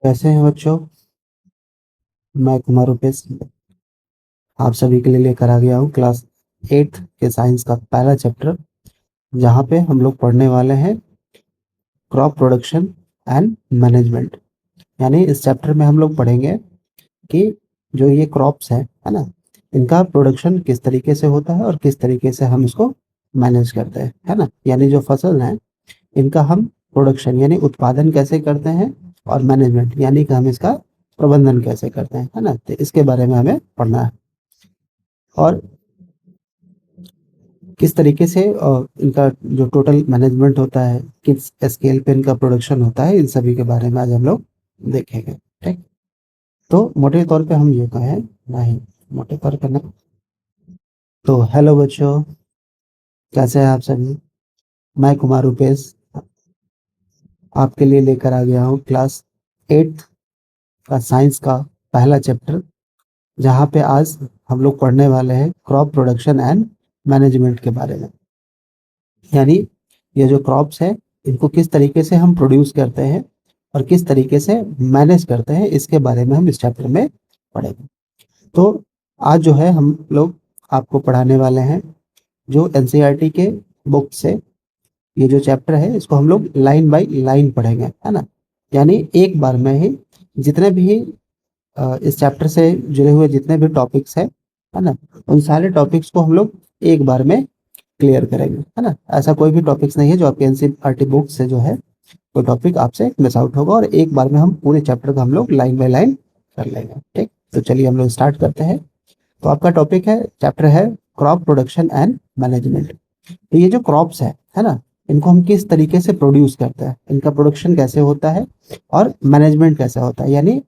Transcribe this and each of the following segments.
कैसे हैं बच्चों। मैं कुमार रूपेश आप सभी के लिए लेकर आ गया हूँ क्लास 8th के साइंस का पहला चैप्टर, जहाँ पे हम लोग पढ़ने वाले हैं क्रॉप प्रोडक्शन एंड मैनेजमेंट। यानी इस चैप्टर में हम लोग पढ़ेंगे कि जो ये क्रॉप्स है ना, इनका प्रोडक्शन किस तरीके से होता है और किस तरीके से हम इसको मैनेज करते हैं, है ना। यानी जो फसल है इनका हम प्रोडक्शन यानी उत्पादन कैसे करते हैं, और मैनेजमेंट यानी कि हम इसका प्रबंधन कैसे करते हैं, है ना। तो इसके बारे में हमें पढ़ना है और किस तरीके से इनका जो टोटल मैनेजमेंट होता है, किस स्केल पे इनका प्रोडक्शन होता है, इन सभी के बारे में आज हम लोग देखेंगे। ठीक, तो मोटे तौर पे हम ये कहें, नहीं मोटे तौर पे ना, तो हेलो बच्चों, कैसे हैं आप सभी। मैं कुमार रूपेश आपके लिए लेकर आ गया हूँ क्लास 8th का साइंस का पहला चैप्टर, जहाँ पे आज हम लोग पढ़ने वाले हैं क्रॉप प्रोडक्शन एंड मैनेजमेंट के बारे में। यानी ये जो क्रॉप्स है इनको किस तरीके से हम प्रोड्यूस करते हैं और किस तरीके से मैनेज करते हैं, इसके बारे में हम इस चैप्टर में पढ़ेंगे। तो आज जो है हम लोग आपको पढ़ाने वाले हैं जो एनसीईआरटी के बुक से, ये जो चैप्टर है इसको हम लोग लाइन बाय लाइन पढ़ेंगे, है ना। यानी एक बार में ही जितने भी इस चैप्टर से जुड़े हुए जितने भी टॉपिक्स हैं, है ना, उन सारे टॉपिक्स को हम लोग एक बार में क्लियर करेंगे, है ना। ऐसा कोई भी टॉपिक्स नहीं है जो आपके एनसीईआरटी बुक से जो है कोई टॉपिक आपसे मिस आउट होगा, और एक बार में हम पूरे चैप्टर को हम लोग लाइन बाय लाइन कर लेंगे। ठीक, तो चलिए हम लोग स्टार्ट करते हैं। तो आपका टॉपिक है, चैप्टर है क्रॉप प्रोडक्शन एंड मैनेजमेंट। तो ये जो क्रॉप्स है ना, इनको हम किस तरीके से प्रोड्यूस करते हैं, इनका प्रोडक्शन कैसे होता है और मैनेजमेंट कैसे होता है, यानी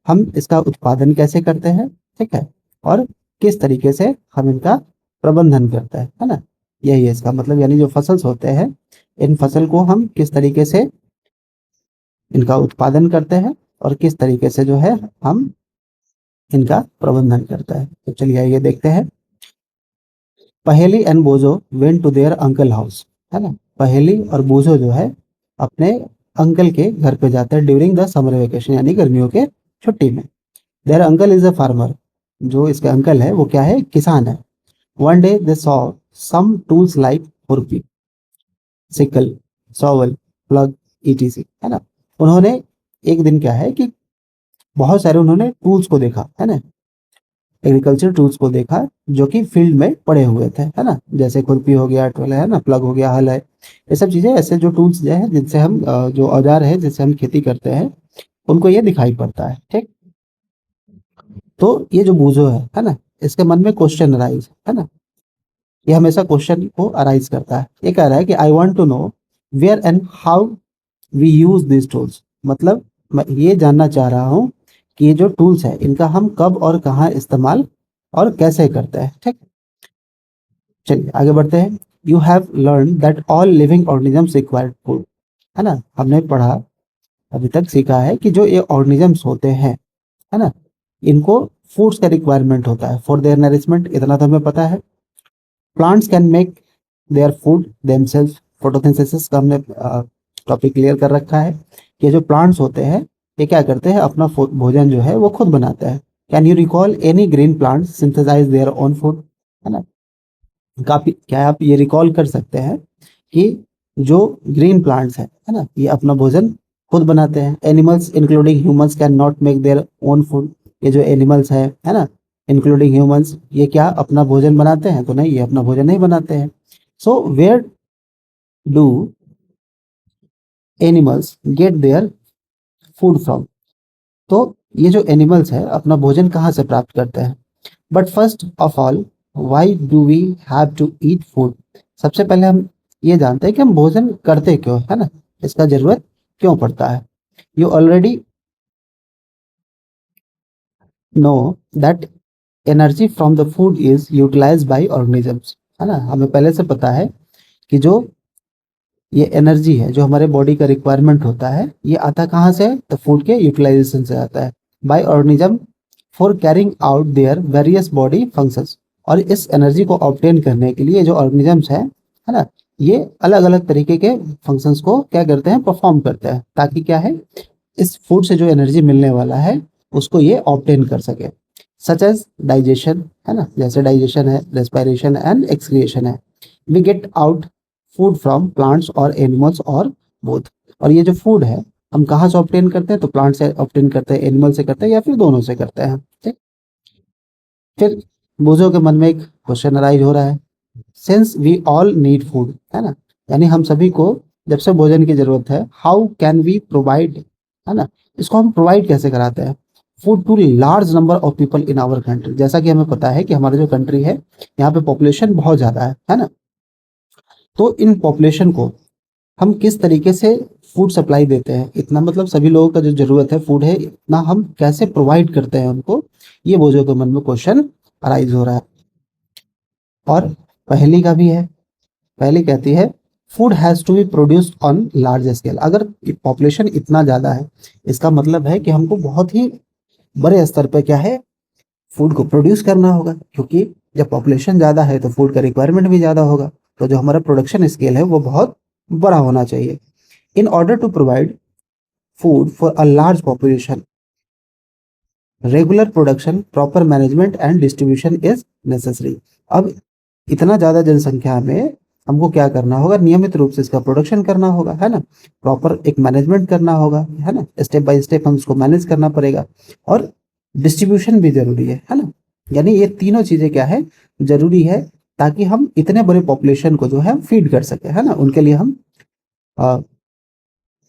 हम इसका उत्पादन कैसे करते हैं, ठीक है, और किस तरीके से हम इनका प्रबंधन करते हैं, है ना। यही है इसका मतलब, यानी जो फसल्स होते हैं इन फसल को हम किस तरीके से इनका उत्पादन करते हैं और किस तरीके से जो है हम इनका प्रबंधन करते हैं। तो चलिए आइए देखते हैं। Paheli and Boojho went to there uncle house, है ना। पहेली और बोझो जो है अपने अंकल के घर पे जाते हैं ड्यूरिंग द समर वेकेशन, यानी गर्मियों के छुट्टी में। Their uncle is a farmer, जो इसके अंकल है वो क्या है, किसान है। One day they saw some tools like khurpi, sickle, shovel, plug, ETC, है ना। उन्होंने एक दिन क्या है कि बहुत सारे उन्होंने टूल्स को देखा, है ना, एग्रीकल्चर टूल्स को देखा जो कि फील्ड में पड़े हुए थे, है ना। जैसे खुरपी हो गया, टोला है ना, प्लग हो गया, हल है, ये सब चीजें ऐसे जो टूल्स जो है जिनसे हम जो औजार है जिससे हम खेती करते हैं, उनको ये दिखाई पड़ता है। ठीक, तो ये जो बूझो है ना, इसके मन में क्वेश्चन अराइज, है ना। ये हमेशा क्वेश्चन को अराइज करता है। ये कह रहा है कि I want to know where and how we use this tools, मतलब मैं ये जानना चाह रहा हूँ कि ये जो टूल्स है इनका हम कब और कहाँ इस्तेमाल और कैसे करते हैं। ठीक, चलिए आगे बढ़ते हैं। You have learn that all living organisms required food, है ना। हमने पढ़ा, अभी तक सीखा है कि जो ये ऑर्गेनिजम्स होते हैं, है ना, इनको फूड्स का रिक्वायरमेंट होता है फॉर देयर नरिशमेंट, इतना तो हमें पता है। Plants can make their food themselves, photosynthesis का हमने टॉपिक क्लियर कर रखा है कि जो प्लांट्स होते हैं ये क्या करते हैं, अपना भोजन जो है वो खुद बनाते हैं। Can you recall any green plant synthesise their own food, है ना। काफी क्या आप ये रिकॉल कर सकते हैं कि जो ग्रीन प्लांट्स है ना, ये अपना भोजन खुद बनाते हैं। Animals including humans can not make their own food, ये जो एनिमल्स है ना, इंक्लूडिंग ह्यूमंस, ये क्या अपना भोजन बनाते हैं, तो नहीं, ये अपना भोजन नहीं बनाते हैं। So where do animals get their food from, तो ये जो एनिमल्स है अपना भोजन कहाँ से प्राप्त करते हैं। But first of all why do we have to eat food, सबसे पहले हम ये जानते हैं कि हम भोजन करते क्यों, है ना, इसका जरूरत क्यों पड़ता है। You already know that energy from the food is utilised by organisms, है ना। हमें पहले से पता है कि जो ये एनर्जी है जो हमारे बॉडी का रिक्वायरमेंट होता है, ये आता कहाँ से, तो फूड के यूटिलाइजेशन से आता है। By organism for carrying out their various body functions, और इस एनर्जी को ऑब्टेन करने के लिए जो ऑर्गेनिजम्स है ना, ये अलग अलग तरीके के फंक्शंस को क्या करते हैं, परफॉर्म करते हैं, ताकि क्या है, इस फूड से जो एनर्जी मिलने वाला है उसको ये ऑब्टेन कर सके, सच एज डाइजेशन, है ना, जैसे डाइजेशन है, रेस्पिरेशन एंड एक्सक्रिएशन है। We get out food from plants और एनिमल्स और बोथ। और ये जो फूड है हम कहाँ से ऑब्टेन करते हैं, तो प्लांट से ऑब्टेन करते हैं, एनिमल से करते हैं, या फिर दोनों से करते हैं। ठीक। फिर बूझो के मन में एक क्वेश्चन अराइज हो रहा है, since we all need food, है ना, यानी हम सभी को जब से भोजन की जरूरत है, हाउ कैन वी प्रोवाइड, है ना, इसको हम प्रोवाइड कैसे कराते हैं, food to large number of people in our country. जैसा कि हमें पता है कि हमारा जो कंट्री है यहाँ पे पॉपुलेशन बहुत ज्यादा है ना, तो इन पॉपुलेशन को हम किस तरीके से फूड सप्लाई देते हैं, इतना मतलब सभी लोगों का जो जरूरत है फूड है, इतना हम कैसे प्रोवाइड करते हैं उनको, ये बोझों के मन में क्वेश्चन अराइज हो रहा है। और पहली का भी है, पहली कहती है food has to be produced on large scale. अगर पॉपुलेशन इतना ज्यादा है इसका मतलब है कि हमको बहुत ही बड़े स्तर पर क्या है, फूड को प्रोड्यूस करना होगा, क्योंकि जब पॉपुलेशन ज्यादा है तो फूड का रिक्वायरमेंट भी ज्यादा होगा, तो जो हमारा प्रोडक्शन स्केल है वो बहुत बड़ा होना चाहिए। In order to provide food for a large population, regular production, proper management and distribution is necessary. अब इतना ज्यादा जनसंख्या में हमको क्या करना होगा, नियमित रूप से इसका प्रोडक्शन करना होगा, है ना, प्रॉपर एक मैनेजमेंट करना होगा, है ना, स्टेप बाय स्टेप हम इसको मैनेज करना पड़ेगा, और डिस्ट्रीब्यूशन भी जरूरी है ना। यानी ये तीनों चीजें क्या है, जरूरी है, ताकि हम इतने बड़े पॉपुलेशन को जो है फीड कर सके, है ना, उनके लिए हम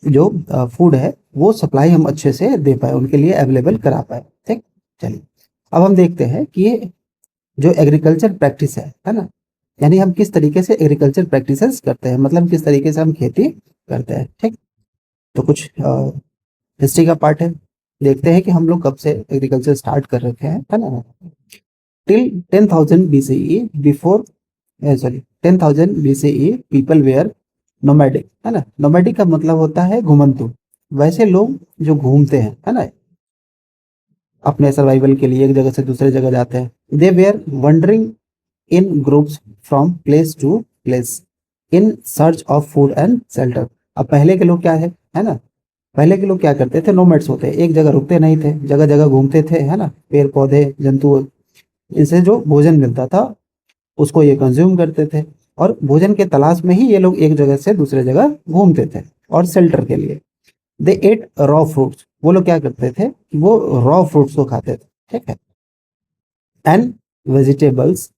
जो फूड है वो सप्लाई हम अच्छे से दे पाए, उनके लिए अवेलेबल करा पाए। ठीक। चलिए अब हम देखते हैं कि ये जो एग्रीकल्चर प्रैक्टिस है ना, यानी हम किस तरीके से एग्रीकल्चर प्रैक्टिसेस करते हैं, मतलब किस तरीके से हम खेती करते हैं। ठीक। तो कुछ हिस्ट्री का पार्ट है, देखते हैं कि हम लोग कब से एग्रीकल्चर स्टार्ट कर रखे हैं, है ना। Till 10,000 BCE, before sorry 10,000 BCE people were nomadic, है ना, नोमैडिक का मतलब होता है घुमंतु, वैसे लोग जो घूमते हैं, है ना, अपने सर्वाइवल के लिए एक जगह से दूसरे जगह जाते हैं। They were wondering in groups from place to place in search of food and shelter. अब पहले के लोग क्या है ना, पहले के लोग क्या करते थे, नोमैड्स होते, एक जगह रुकते नहीं थे, जगह जगह घूमते थे, है ना, पेड़ पौधे जंतु, इनसे जो भोजन मिलता था उसको ये कंज्यूम करते थे, और भोजन के तलाश में ही ये लोग एक जगह से दूसरे जगह घूमते थे, और शेल्टर के लिए दे एट रॉ फ्रूट्स, वो लोग क्या करते थे कि वो रॉ फ्रूट्स को खाते थे, ठीक है, and vegetables,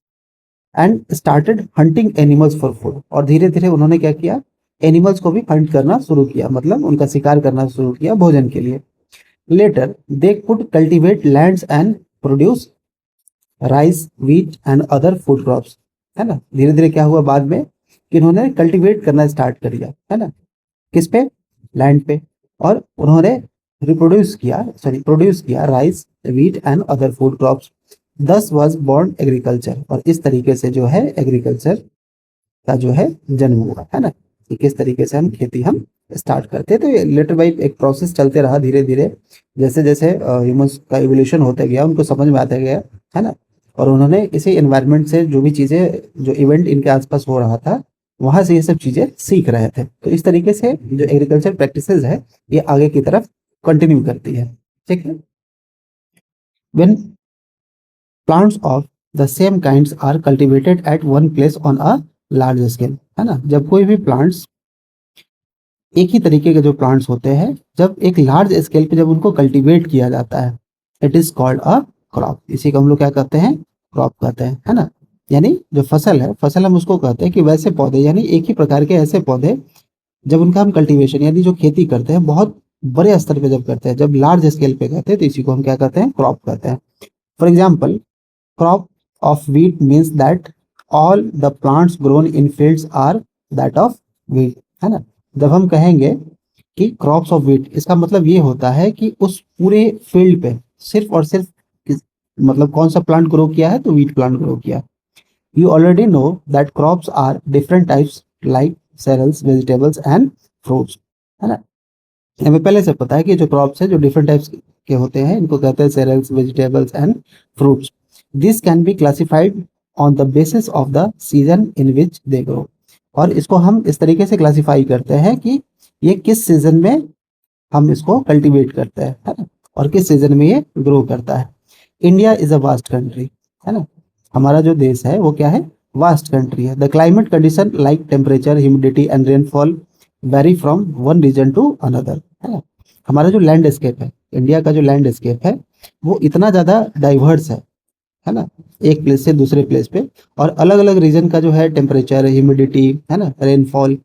and started hunting animals for food. और धीरे धीरे उन्होंने क्या किया, एनिमल्स को भी हंट करना शुरू किया, मतलब उनका शिकार करना शुरू किया भोजन के लिए। Later they could cultivate lands and produce rice, wheat and other food crops, है ना। धीरे धीरे क्या हुआ बाद में कि इन्होंने कल्टीवेट करना स्टार्ट कर दिया, है ना, किस पे, लैंड पे, और उन्होंने प्रोड्यूस किया rice, wheat and other food crops. दस वाज बॉर्न एग्रीकल्चर, और इस तरीके से जो है एग्रीकल्चर का जो है जन्म हुआ, है ना, कि किस तरीके से हम खेती हम स्टार्ट करते हैं। तो ये लेटर बाई एक प्रोसेस चलते रहा, धीरे धीरे जैसे जैसे ह्यूमंस का इवोल्यूशन होते गया उनको समझ में आता गया, है ना, और उन्होंने इसी एनवायरनमेंट से जो भी चीज़ें, जो इवेंट इनके आसपास हो रहा था वहां से ये सब चीज़ें सीख रहे थे। तो इस तरीके से जो एग्रीकल्चर प्रैक्टिसेस है ये आगे की तरफ कंटिन्यू करती है। ठीक है। When plants of the same kinds are cultivated at one place on a large scale, है ना, जब कोई भी प्लांट्स, एक ही तरीके के जो प्लांट्स होते हैं, जब एक लार्ज स्केल पे जब उनको कल्टीवेट किया जाता है, it is called a crop. इसी को हम लोग क्या कहते हैं, क्रॉप कहते हैं, है ना। यानी जो फसल है, फसल हम उसको कहते हैं कि वैसे पौधे, यानी एक ही प्रकार के ऐसे पौधे जब उनका हम कल्टीवेशन यानी जो खेती करते हैं बहुत बड़े स्तर पे जब करते हैं, जब लार्ज स्केल पे करते हैं, तो इसी को हम क्या कहते हैं, क्रॉप कहते हैं। For example, crop of wheat means that all the plants grown in fields are that of wheat, है ना। जब हम कहेंगे कि क्रॉप्स ऑफ व्हीट, इसका मतलब ये होता है कि उस पूरे फील्ड पे सिर्फ और सिर्फ मतलब कौन सा प्लांट ग्रो किया है, तो व्हीट प्लांट ग्रो किया। You already know that crops are different types like cereals, vegetables and fruits, है ना। हमें पहले से पता है कि जो क्रॉप्स है जो डिफरेंट टाइप्स के होते हैं इनको कहते हैं cereals, vegetables and fruits. This can be classified on the basis of the season in which they grow. और इसको हम इस तरीके से क्लासिफाई करते हैं कि ये किस सीजन में हम इसको कल्टीवेट करते हैं, है ना, और किस सीजन में ये ग्रो करता है। India is a vast country, है ना, हमारा जो देश है वो क्या है, वास्ट कंट्री है। The climate condition like temperature, humidity and rainfall vary from one region to another, है ना। हमारा जो लैंडस्केप है, इंडिया का जो लैंडस्केप है वो इतना ज़्यादा डाइवर्स है ना, एक प्लेस से दूसरे प्लेस पे, और अलग अलग रीजन का जो है टेम्परेचर, ह्यूमिडिटी, है ना, रेनफॉल,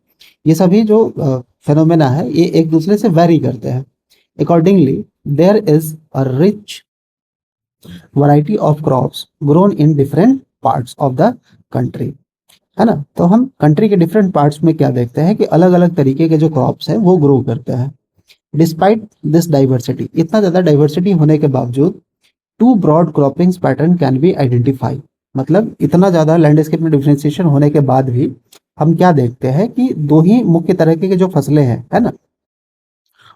ये सभी जो फेनोमेना है ये एक दूसरे से वेरी करते हैं। Accordingly there is a rich variety of crops grown in different parts of the country, है ना। तो हम कंट्री के डिफरेंट पार्ट्स में क्या देखते हैं कि अलग अलग तरीके के जो क्रॉप्स हैं वो ग्रो करते हैं। डिस्पाइट दिस डाइवर्सिटी, इतना ज़्यादा डाइवर्सिटी होने के बावजूद two broad croppings pattern can be identify, मतलब इतना ज़्यादा लैंडस्केप में डिफरेंशिएशन होने के बाद भी हम क्या देखते हैं कि दो ही मुख्य तरह के जो फसलें हैं, है ना,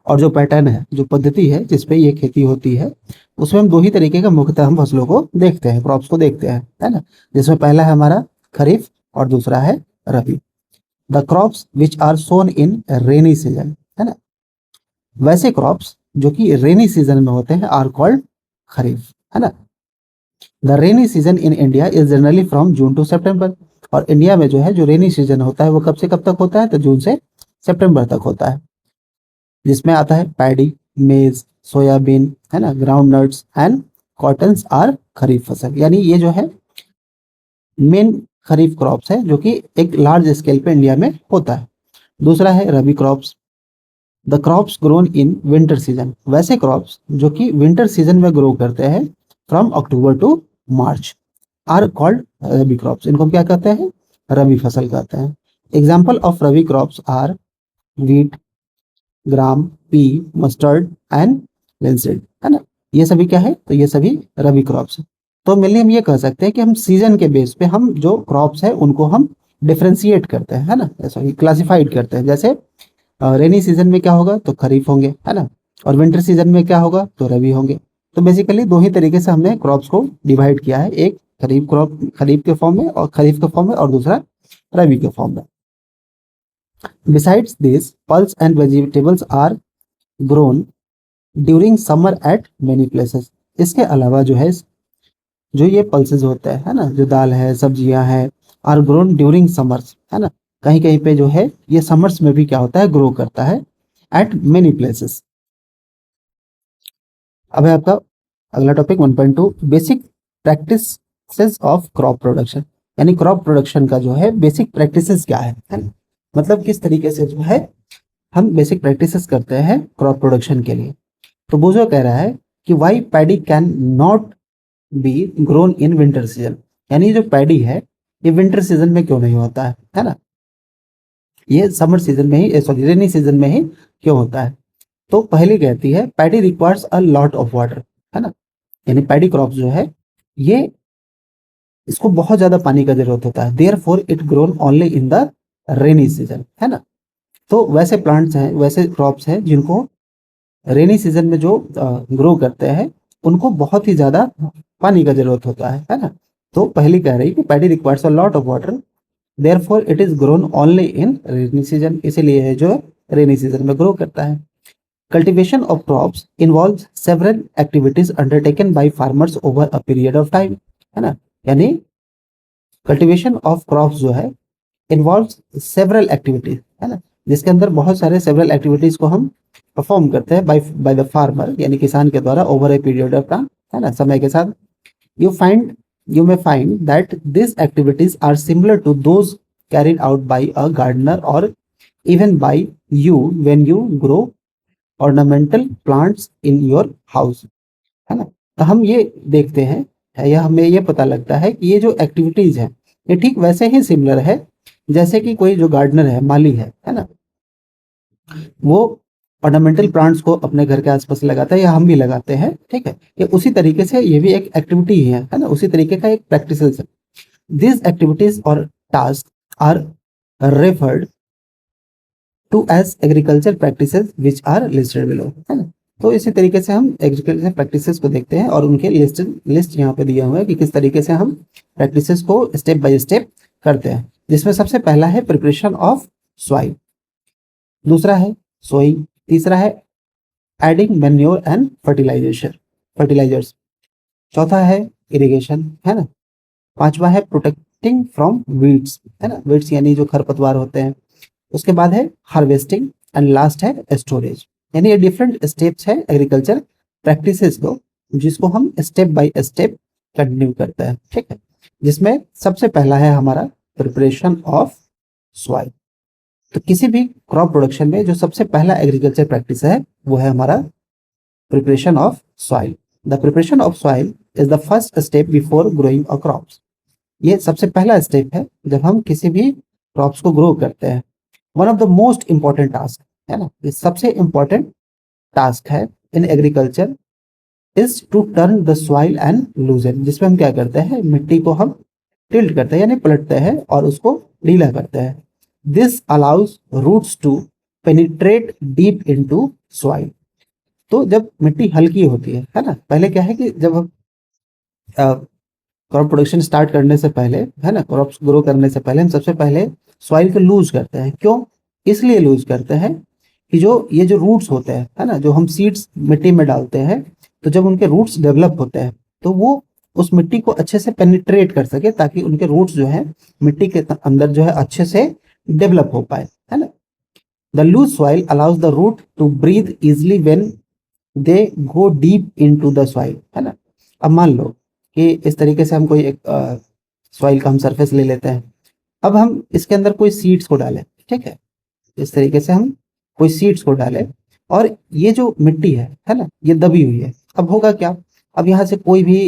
और जो पैटर्न है, जो पद्धति है जिसपे ये खेती होती है, उसमें हम दो ही तरीके का मुख्यतः हम फसलों को देखते हैं, क्रॉप्स को देखते हैं, है ना। जिसमें पहला है हमारा खरीफ और दूसरा है rabi. The crops which are sown in rainy season, है ना, वैसे क्रॉप्स जो कि रेनी सीजन में होते हैं आर कॉल्ड खरीफ, है ना। The rainy season in India is generally from June to September, और इंडिया में जो है जो रेनी सीजन होता है वो कब से कब तक होता है, तो जून से सितंबर तक होता है, जिसमें आता है पैडी, मेज, सोयाबीन, है ना, ground nuts and cottons are kharif फसल, यानी ये जो है मेन खरीफ क्रॉप्स है जो कि एक लार्ज स्केल पे इंडिया में होता है। दूसरा है rabi crops. The crops grown in winter season, वैसे क्रॉप्स जो कि विंटर सीजन में ग्रो करते हैं from October to March are called rabi crops, इनको हम क्या कहते हैं, रबी फसल कहते हैं। Example of rabi crops are wheat, gram, pea, mustard and linseed, है ना। ये सभी क्या है, तो ये सभी रबी क्रॉप्स है। तो मेनली हम ये कह सकते हैं कि हम सीजन के बेस पे हम जो क्रॉप्स है उनको हम डिफ्रेंशिएट करते हैं, है ना, सॉरी क्लासिफाइड करते हैं। जैसे रेनी सीजन में क्या होगा, तो खरीफ होंगे, है ना, और विंटर सीजन में क्या होगा, तो रबी होंगे। तो बेसिकली दो ही तरीके से हमने क्रॉप्स को डिवाइड किया है, एक खरीफ क्रॉप खरीफ के फॉर्म में और खरीफ के फॉर्म में, और दूसरा रबी के फॉर्म में। Besides this pulse and vegetables are grown during summer at many places, इसके अलावा जो है जो ये पल्सेस होते हैं, है ना, जो दाल है, सब्जियां हैं, आर ग्रोन ड्यूरिंग समर्स, है ना, कहीं कहीं पे जो है ये समर्स में भी क्या होता है, ग्रो करता है एट मेनी प्लेसेस। अब है आपका अगला topic 1.2 basic practices of crop production, यानी क्रॉप प्रोडक्शन का जो है बेसिक प्रैक्टिसेस क्या है ना, मतलब किस तरीके से जो है हम बेसिक प्रैक्टिसेस करते हैं क्रॉप प्रोडक्शन के लिए। तो बोझो कह रहा है कि why paddy can not be grown in winter season, यानी जो पैडी है ये विंटर सीजन में क्यों नहीं होता है ना, ये समर सीजन में ही, सॉरी रेनी सीजन में ही क्यों होता है। तो पहली कहती है paddy requires a lot of water, है ना, यानी पैडी क्रॉप जो है ये इसको बहुत ज्यादा पानी का जरूरत होता है, therefore it grown only in the rainy season, है ना। तो वैसे प्लांट्स हैं, वैसे क्रॉप्स हैं जिनको रेनी सीजन में जो ग्रो करते हैं उनको बहुत ही ज्यादा पानी का जरूरत होता है ना। तो पहली कह रही कि paddy requires a lot of water, therefore it is grown only in rainy season, इसीलिए है जो रेनी सीजन में ग्रो करता है। Cultivation of crops involves several activities undertaken by farmers over a period of time, है ना, यानी cultivation of crops जो है इन्वॉल्व्स सेवरल एक्टिविटीज, है ना, जिसके अंदर बहुत सारे सेवरल एक्टिविटीज को हम परफॉर्म करते हैं बाय द फार्मर, यानी किसान के द्वारा over a period of time, है ना, समय के साथ। You find you may find that these activities are similar to those carried out by a gardener or even by you when you grow ornamental plants in your house, है ना। तो हम ये देखते हैं या हमें ये पता लगता है कि ये जो एक्टिविटीज है ये ठीक वैसे ही सिमिलर है जैसे कि कोई जो गार्डनर है, माली है ना, वो ऑर्नामेंटल प्लांट्स को अपने घर के आसपास लगाता है या हम भी लगाते हैं, ठीक है। ये उसी तरीके से ये भी एक एक्टिविटी है ना, उसी तरीके का एक प्रैक्टिस है। These activities or tasks are referred to as agriculture practices which are listed below, है ना। तो इसी तरीके से हम एग्रीकल्चर प्रैक्टिसेस को देखते हैं और उनके लिस्ट यहाँ पे दिया हुआ है कि किस तरीके से हम प्रैक्टिसेस को स्टेप बाय स्टेप करते हैं, जिसमें सबसे पहला है प्रिपरेशन ऑफ सॉइल, दूसरा है सोइंग, तीसरा है एडिंग मैन्योर एंड फर्टिलाइजर्स। चौथा है इरिगेशन, है ना। पांचवा है प्रोटेक्टिंग फ्रॉम वीड्स, है ना, वीड्स यानी जो खरपतवार होते हैं। उसके बाद है हार्वेस्टिंग एंड लास्ट है स्टोरेज। यानी ये डिफरेंट स्टेप्स है एग्रीकल्चर प्रैक्टिसेस को, जिसको हम स्टेप बाय स्टेप कंटिन्यू करते हैं, ठीक है। जिसमें सबसे पहला है हमारा प्रिपरेशन ऑफ सॉइल। तो किसी भी क्रॉप प्रोडक्शन में जो सबसे पहला एग्रीकल्चर प्रैक्टिस है वो है हमारा preparation of soil. The preparation of soil is the first step before growing a crops. ये सबसे पहला स्टेप है जब हम किसी भी क्रॉप्स को ग्रो करते हैं। One of the most important task, है ना, ये सबसे इंपॉर्टेंट टास्क है in agriculture is to turn the soil and loosen, जिसमें हम क्या करते हैं, मिट्टी को हम टिल्ट करते हैं यानी पलटते हैं और उसको ढीला करते हैं। This allows roots to penetrate deep into soil. तो जब मिट्टी हल्की होती है ना, पहले क्या है कि जब हम क्रॉप प्रोडक्शन स्टार्ट करने से पहले, है ना, क्रॉप्स ग्रो करने से पहले हम सबसे पहले सॉइल को लूज करते हैं। क्यों? इसलिए लूज करते हैं कि जो ये जो रूट्स होते हैं, है ना, जो हम सीड्स मिट्टी में डालते हैं, तो जब उनके रूट्स डेवलप होते हैं तो वो उस मिट्टी को अच्छे से पेनिट्रेट कर सके, ताकि उनके रूट्स जो है मिट्टी के अंदर जो है अच्छे से डेवलप हो पाए, है ना। The loose soil allows the root to breathe easily when they go deep into the soil, है ना। अब मान लो कि इस तरीके से हम कोई एक सॉइल का हम सरफेस ले लेते हैं। अब हम इसके अंदर कोई सीड्स को डालें, ठीक है, इस तरीके से हम कोई सीड्स को डालें और ये जो मिट्टी है ना, ये दबी हुई है। अब होगा क्या, अब यहाँ से कोई भी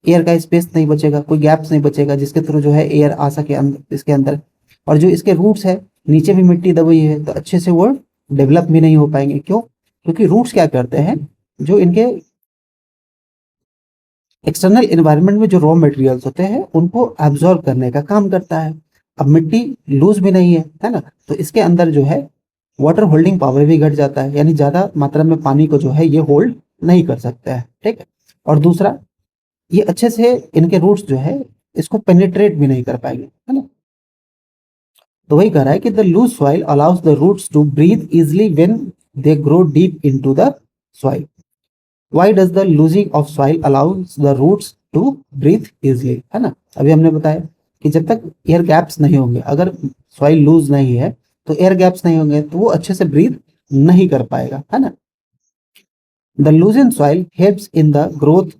एयर का स्पेस नहीं बचेगा, कोई गैप्स नहीं बचेगा जिसके थ्रू जो है एयर आ सके इसके अंदर। और जो इसके रूट्स है, नीचे भी मिट्टी दबी है, तो अच्छे से वो डेवलप भी नहीं हो पाएंगे। क्यों? क्योंकि रूट्स क्या करते हैं, जो इनके एक्सटर्नल एनवायरनमेंट में जो रॉ मटेरियल्स होते हैं उनको एब्जॉर्ब करने का काम करता है। अब मिट्टी लूज भी नहीं है ना, तो इसके अंदर जो है वाटर होल्डिंग पावर भी घट जाता है, यानी ज्यादा मात्रा में पानी को जो है ये होल्ड नहीं कर सकता है, ठीक है। और दूसरा, ये अच्छे से इनके रूट्स जो है इसको पेनिट्रेट भी नहीं कर पाएंगे, है ना। तो वही कह रहा है कि the loose soil allows the roots to breathe easily when they grow deep into the soil. Why does the loosening of soil allows the roots to breathe easily, है ना। अभी हमने बताया कि जब तक एयर गैप्स नहीं होंगे, अगर सॉइल लूज नहीं है तो एयर गैप्स नहीं होंगे तो वो अच्छे से ब्रीथ नहीं कर पाएगा, है ना। The लूजन soil helps in the growth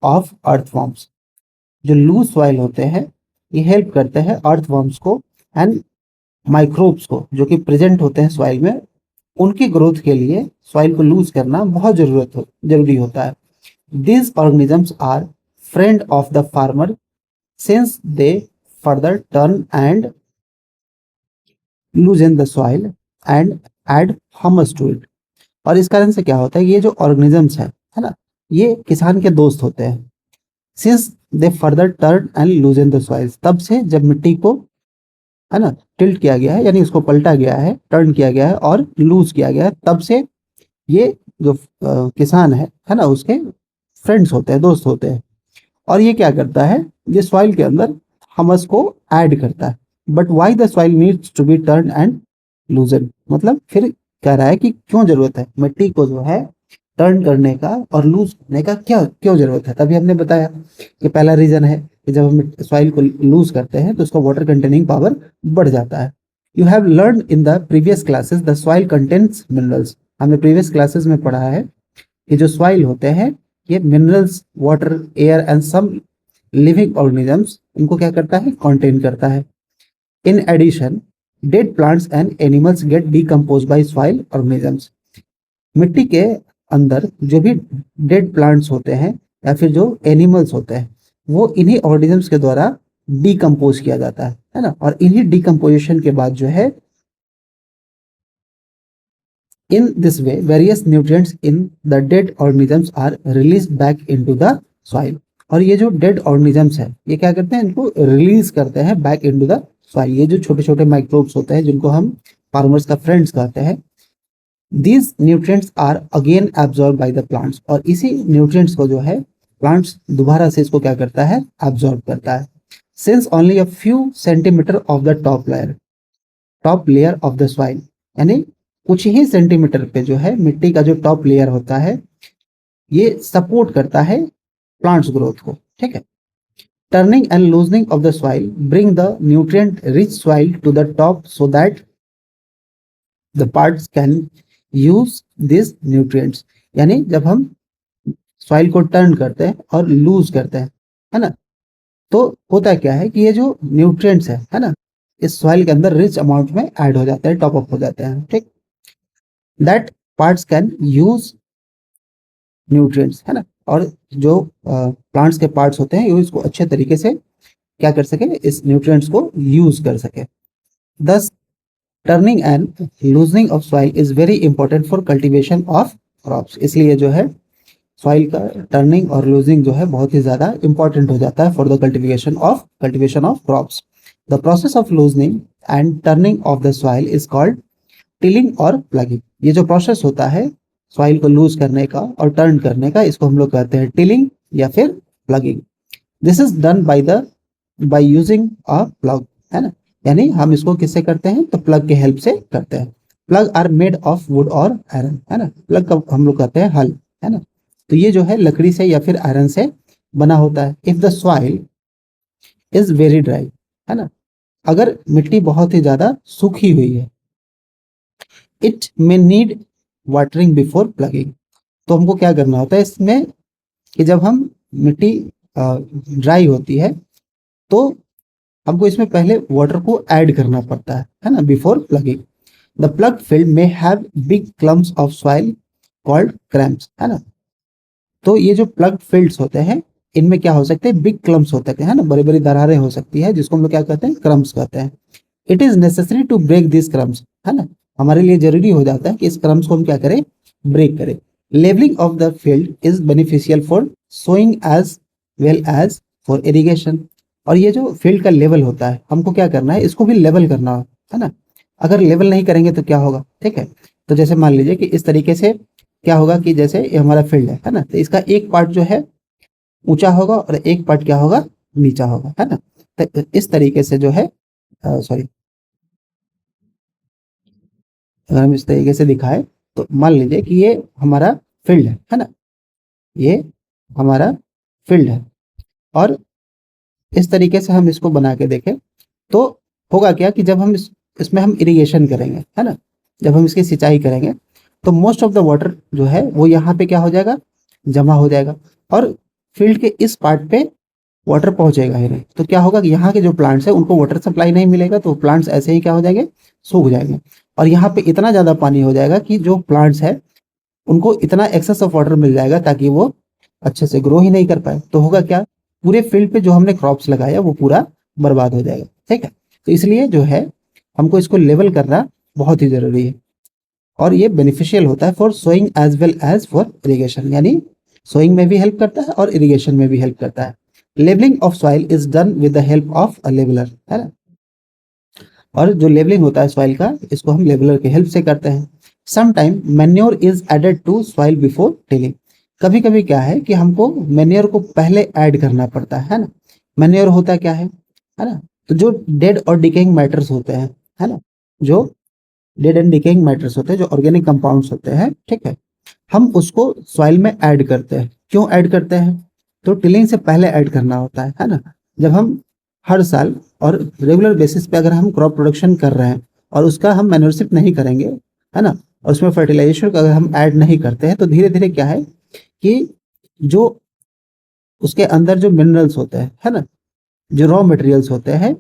of earthworms. जो लूज सॉइल होते हैं ये हेल्प करते हैं अर्थवॉर्म्स को एंड माइक्रोब्स को, जो कि प्रेजेंट होते हैं सॉइल में। उनकी ग्रोथ के लिए सॉइल को लूज करना बहुत जरूरी होता है। These organisms are friend of the farmer since they further turn and loosen the soil and add humus to it। और इस कारण से क्या होता है, ये जो ऑर्गेनिजम्स है ना, ये किसान के दोस्त होते हैं। Since they further turn and लूजन the soil, तब से जब मिट्टी को, है ना, टिल्ट किया गया है यानी उसको पलटा गया है, टर्न किया गया है और लूज किया गया है, तब से ये जो किसान है ना, उसके फ्रेंड्स होते हैं, दोस्त होते हैं। और ये क्या करता है, ये सॉइल के अंदर हमस को ऐड करता है। But why the soil needs to be turn and loosen, मतलब फिर कह रहा है कि क्यों जरूरत है मिट्टी को जो है टर्न करने का और लूज करने का, क्या क्यों जरूरत है। तभी हमने बताया कि पहला रीजन है कि जब हम सॉइल को लूज करते हैं तो उसका वाटर कंटेनिंग पावर बढ़ जाता है। You have learn in the previous classes the soil contains minerals. हमने प्रीवियस क्लासेस में पढ़ा है कि जो सॉइल होते हैं ये minerals, water, air and some living organisms, इनको क्या करता है, कंटेन करता है। In addition dead plants and animals get decompose by soil organisms. मिट्टी के अंदर जो भी डेड प्लांट्स होते हैं या फिर जो एनिमल्स होते हैं वो इन्हीं ऑर्गेनिजम्स के द्वारा डिकम्पोज किया जाता है ना। और इन्हीं डिकम्पोजिशन के बाद जो है, in this way various nutrients in the dead organisms are released back into the soil। और ये जो डेड ऑर्गेनिजम्स है ये क्या करते हैं, इनको रिलीज करते हैं बैक इनटू द सॉइल। ये जो छोटे छोटे माइक्रोब्स होते हैं जिनको हम फार्मर्स का फ्रेंड्स कहते हैं, these nutrients are again absorbed by the plants। और इसी न्यूट्रिएंट्स को जो है प्लांट्स दोबारा से इसको क्या करता है, एब्जॉर्ब करता है। since only a few centimeter of the top layer of the soil, यानी कुछ ही सेंटीमीटर पे जो है मिट्टी का जो टॉप लेयर होता है ये सपोर्ट करता है प्लांट्स ग्रोथ को, ठीक है। Turning and loosening of the soil bring the nutrient rich soil to the top so that the parts can use this nutrients. यानी जब हम सॉइल को टर्न करते हैं और लूज करते हैं, है ना, तो होता क्या है कि ये जो न्यूट्रिएंट्स है ना, इस सॉइल के अंदर रिच अमाउंट में ऐड हो जाते हैं, टॉप अप हो जाते हैं, ठीक। That parts can use nutrients, है ना, और जो प्लांट्स के पार्ट्स होते हैं ये इसको अच्छे तरीके से क्या कर सके, इस न्यूट्रिएंट्स को यूज कर सके। दस turning and loosening of soil is very important for cultivation of crops. इसलिए जो है सॉइल का टर्निंग और लूजिंग जो है बहुत ही ज्यादा इंपॉर्टेंट हो जाता है for the cultivation of crops. The process of loosening and turning of the soil is called tilling और प्लगिंग। ये जो प्रोसेस होता है सॉइल को लूज करने का और टर्न करने का, इसको हम लोग कहते हैं टिलिंग या फिर plugging. This is done by using a plug, है ना, यानी हम इसको किससे करते हैं, तो प्लग के हेल्प से करते हैं। Plough are made of wood और आयरन, है ना, प्लग का हम लोग कहते हैं हल, है ना। तो ये जो है लकड़ी से या फिर आयरन से बना होता है। If the soil is very dry, है ना, अगर मिट्टी बहुत ही ज्यादा सूखी हुई है, it may need watering before plugging. तो हमको क्या करना होता है इसमें कि जब हम मिट्टी ड्राई होती है तो हमको इसमें पहले वाटर को ऐड करना पड़ता है ना, before ploughing. The plough field में have big clumps of soil called crumbs, है ना। तो ये जो प्लग फील्ड्स होते हैं इनमें क्या हो सकते हैं, बिग क्लम्प्स होते हैं, है ना, बड़ी बड़ी दरारें हो सकती है जिसको हम लोग क्या कहते हैं, क्रम्प्स कहते हैं। It is necessary to break this crumbs, है ना, हमारे लिए जरूरी हो जाता है कि इस क्रम्स को हम क्या करें, ब्रेक करें। Levelling of the field is beneficial for sowing as well as for irrigation. और ये जो फील्ड का लेवल होता है हमको क्या करना है, इसको भी लेवल करना है ना। अगर लेवल नहीं करेंगे तो क्या होगा, ठीक है। तो जैसे मान लीजिए कि इस तरीके से क्या होगा कि जैसे ये हमारा फील्ड है ना, तो इसका एक पार्ट जो है ऊंचा होगा और एक पार्ट क्या होगा, नीचा होगा, है ना। तो इस तरीके से जो है सॉरी, अगर हम इस तरीके से दिखाएं तो मान लीजिए कि ये हमारा फील्ड है ना, ये हमारा फील्ड है, और इस तरीके से हम इसको बना के देखें तो होगा क्या कि जब हम इसमें हम इरिगेशन करेंगे, है ना, जब हम इसकी सिंचाई करेंगे तो मोस्ट ऑफ द वाटर जो है वो यहाँ पे क्या हो जाएगा, जमा हो जाएगा, और फील्ड के इस पार्ट पे वाटर पहुंचेगा ही नहीं। तो क्या होगा कि यहाँ के जो प्लांट्स है उनको वाटर सप्लाई नहीं मिलेगा, तो प्लांट्स ऐसे ही क्या हो जाएंगे, सूख जाएंगे। और यहाँ पे इतना ज्यादा पानी हो जाएगा कि जो प्लांट्स है उनको इतना एक्सेस ऑफ वाटर मिल जाएगा ताकि वो अच्छे से ग्रो ही नहीं कर पाए। तो होगा क्या, पूरे फील्ड पे जो हमने क्रॉप्स लगाया वो पूरा बर्बाद हो जाएगा, ठीक है। तो इसलिए जो है हमको इसको लेवल करना बहुत ही जरूरी है, और ये बेनिफिशियल होता है for sowing as well as for irrigation, यानी सोइंग में भी हेल्प करता है और इरिगेशन में भी हेल्प करता है। Levelling of soil is done with the help of a leveller, है ना, और जो लेवलिंग होता है सॉइल का इसको हम लेवलर की हेल्प से करते हैं। Sometime manure is added to soil before tilling. कभी कभी क्या है कि हमको मैन्योर को पहले ऐड करना पड़ता है ना। मैन्योर होता क्या है ना, तो जो डेड और डिकेइंग मैटर्स होते हैं, है ना, जो डेड एंड डिकेइंग मैटर्स होते हैं, जो ऑर्गेनिक कंपाउंड्स होते हैं, ठीक है, हम उसको सॉइल में ऐड करते हैं। क्यों ऐड करते हैं, तो टिलिंग से पहले ऐड करना होता है ना। जब हम हर साल और रेगुलर बेसिस पे अगर हम क्रॉप प्रोडक्शन कर रहे हैं और उसका हम मैन्योरशिप नहीं करेंगे, है ना, और उसमें फर्टिलाइजेशन अगर हम ऐड नहीं करते हैं तो धीरे धीरे क्या है कि जो उसके अंदर जो मिनरल्स होते हैं, है ना, जो रॉ मटेरियल्स होते हैं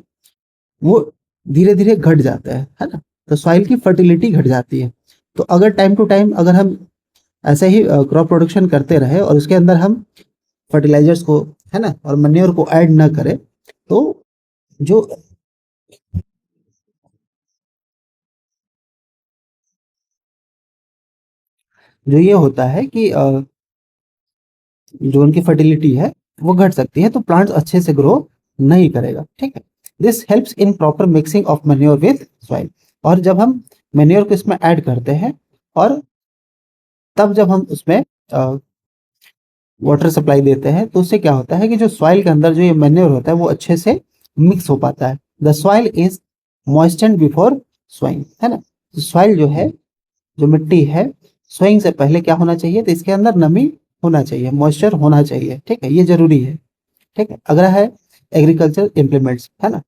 वो धीरे धीरे घट जाते हैं, है ना। तो सॉइल की फर्टिलिटी घट जाती है। तो अगर टाइम टू टाइम अगर हम ऐसे ही क्रॉप प्रोडक्शन करते रहे और उसके अंदर हम फर्टिलाइजर्स को, है ना, और मन्योर को ऐड ना करें तो जो जो ये होता है कि जो उनकी फर्टिलिटी है वो घट सकती है, तो प्लांट्स अच्छे से ग्रो नहीं करेगा, ठीक है। This helps in proper mixing of manure with soil. और जब हम मैन्योर को इसमें ऐड करते हैं और तब जब हम उसमें वाटर सप्लाई देते हैं तो उससे क्या होता है कि जो सॉइल के अंदर जो ये मैन्योर होता है वो अच्छे से मिक्स हो पाता है। The soil is moistened before sowing, है ना। तो सॉइल जो है जो मिट्टी है सोइंग से पहले क्या होना चाहिए, तो इसके अंदर नमी होना चाहिए, मॉइस्चर होना चाहिए, ठीक है, ये जरूरी है। ठीक है, अगला है एग्रीकल्चर इम्प्लीमेंट्स, है ना।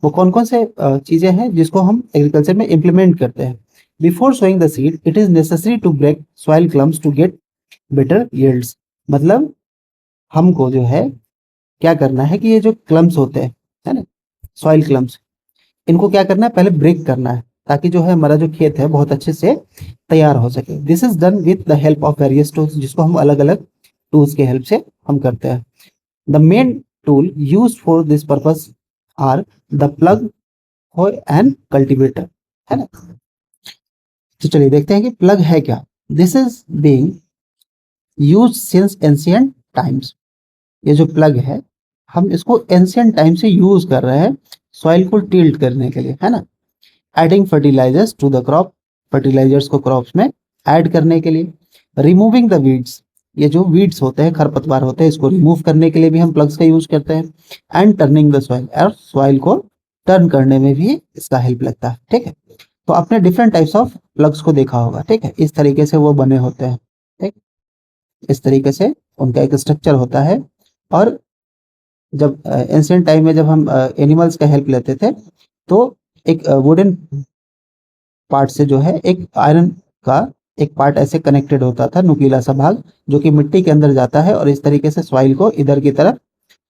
वो कौन कौन से चीजें हैं जिसको हम एग्रीकल्चर में इम्प्लीमेंट करते हैं। Before sowing the seed it is necessary to break soil clumps to get better yields. मतलब हमको जो है क्या करना है कि ये जो क्लम्स होते हैं, है ना, सॉइल क्लम्स, इनको क्या करना है, पहले ब्रेक करना है, ताकि जो है हमारा जो खेत है बहुत अच्छे से तैयार हो सके। This is done with the help of various tools, जिसको हम अलग अलग टूल्स के हेल्प से हम करते हैं। The main tool use for this purpose are the plough and cultivator, है ना। तो चलिए देखते हैं कि प्लग है क्या। This is being use since ancient times. ये जो प्लग है हम इसको एंशियंट टाइम से यूज कर रहे हैं सॉइल को टिल्ट करने के लिए, है ना। Adding fertilisers to the crop, fertilisers को क्रॉप्स में ऐड करने के लिए। रिमूविंग द वीड्स, ये जो वीड्स होते हैं, खरपतवार होते हैं, इसको रिमूव करने के लिए भी हम प्लग्स का यूज करते हैं। एंड टर्निंग द सॉइल, और सॉइल को टर्न करने में भी इसका हेल्प लगता है, ठीक है। तो आपने डिफरेंट टाइप्स ऑफ प्लग्स को देखा होगा, ठीक है, इस तरीके से वो बने होते हैं, ठीक। इस तरीके से उनका एक स्ट्रक्चर होता है। और जब एंशियंट टाइम में जब हम एनिमल्स का हेल्प लेते थे, तो एक वुडन पार्ट से जो है एक आयरन का एक पार्ट ऐसे कनेक्टेड होता था, नुकीला सा भाग, जो कि मिट्टी के अंदर जाता है और इस तरीके से सॉइल को इधर की तरफ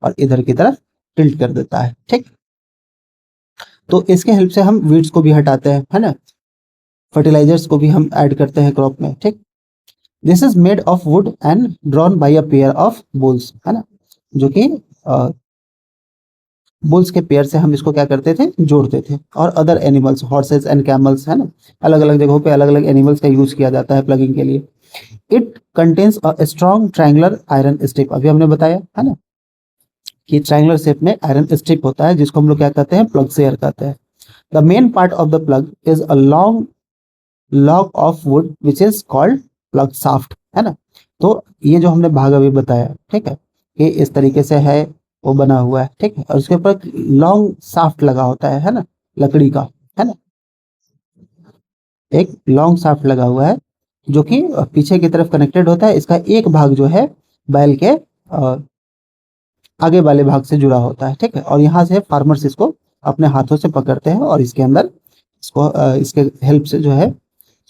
और इधर की तरफ टिल्ट कर देता है, ठीक। तो इसके हेल्प से हम वीड्स को भी हटाते हैं, है ना, फर्टिलाइजर्स को भी हम ऐड करते हैं क्रॉप में, ठीक। This is made of would and drawn by a pair of bulls, है ना, जो कि बुल्स के पेयर से हम इसको क्या करते थे, जोड़ते थे। और other animals, horses and camels, है ना, अलग अलग जगहों पे अलग अलग एनिमल्स का यूज किया जाता है प्लगिंग के लिए। It contains a strong triangular iron strip, अभी हमने बताया, है ना, कि ट्रायंगुलर शेप में आयरन स्ट्रिप होता है, जिसको हम लोग क्या कहते हैं, प्लग शेयर कहते हैं। The main part of the plug is a long log of would which is called plug shaft, है ना। तो ये जो हमने भाग अभी बताया, ठीक है, कि इस तरीके से है, वो बना हुआ है, ठीक है, और उसके ऊपर लॉन्ग शाफ्ट लगा होता है ना, लकड़ी का, है ना, एक लॉन्ग शाफ्ट लगा हुआ है, जो कि पीछे की तरफ कनेक्टेड होता है। इसका एक भाग जो है बैल के आगे वाले भाग से जुड़ा होता है, ठीक है, और यहाँ से फार्मर्स इसको अपने हाथों से पकड़ते हैं और इसके अंदर इसको इसके हेल्प से जो है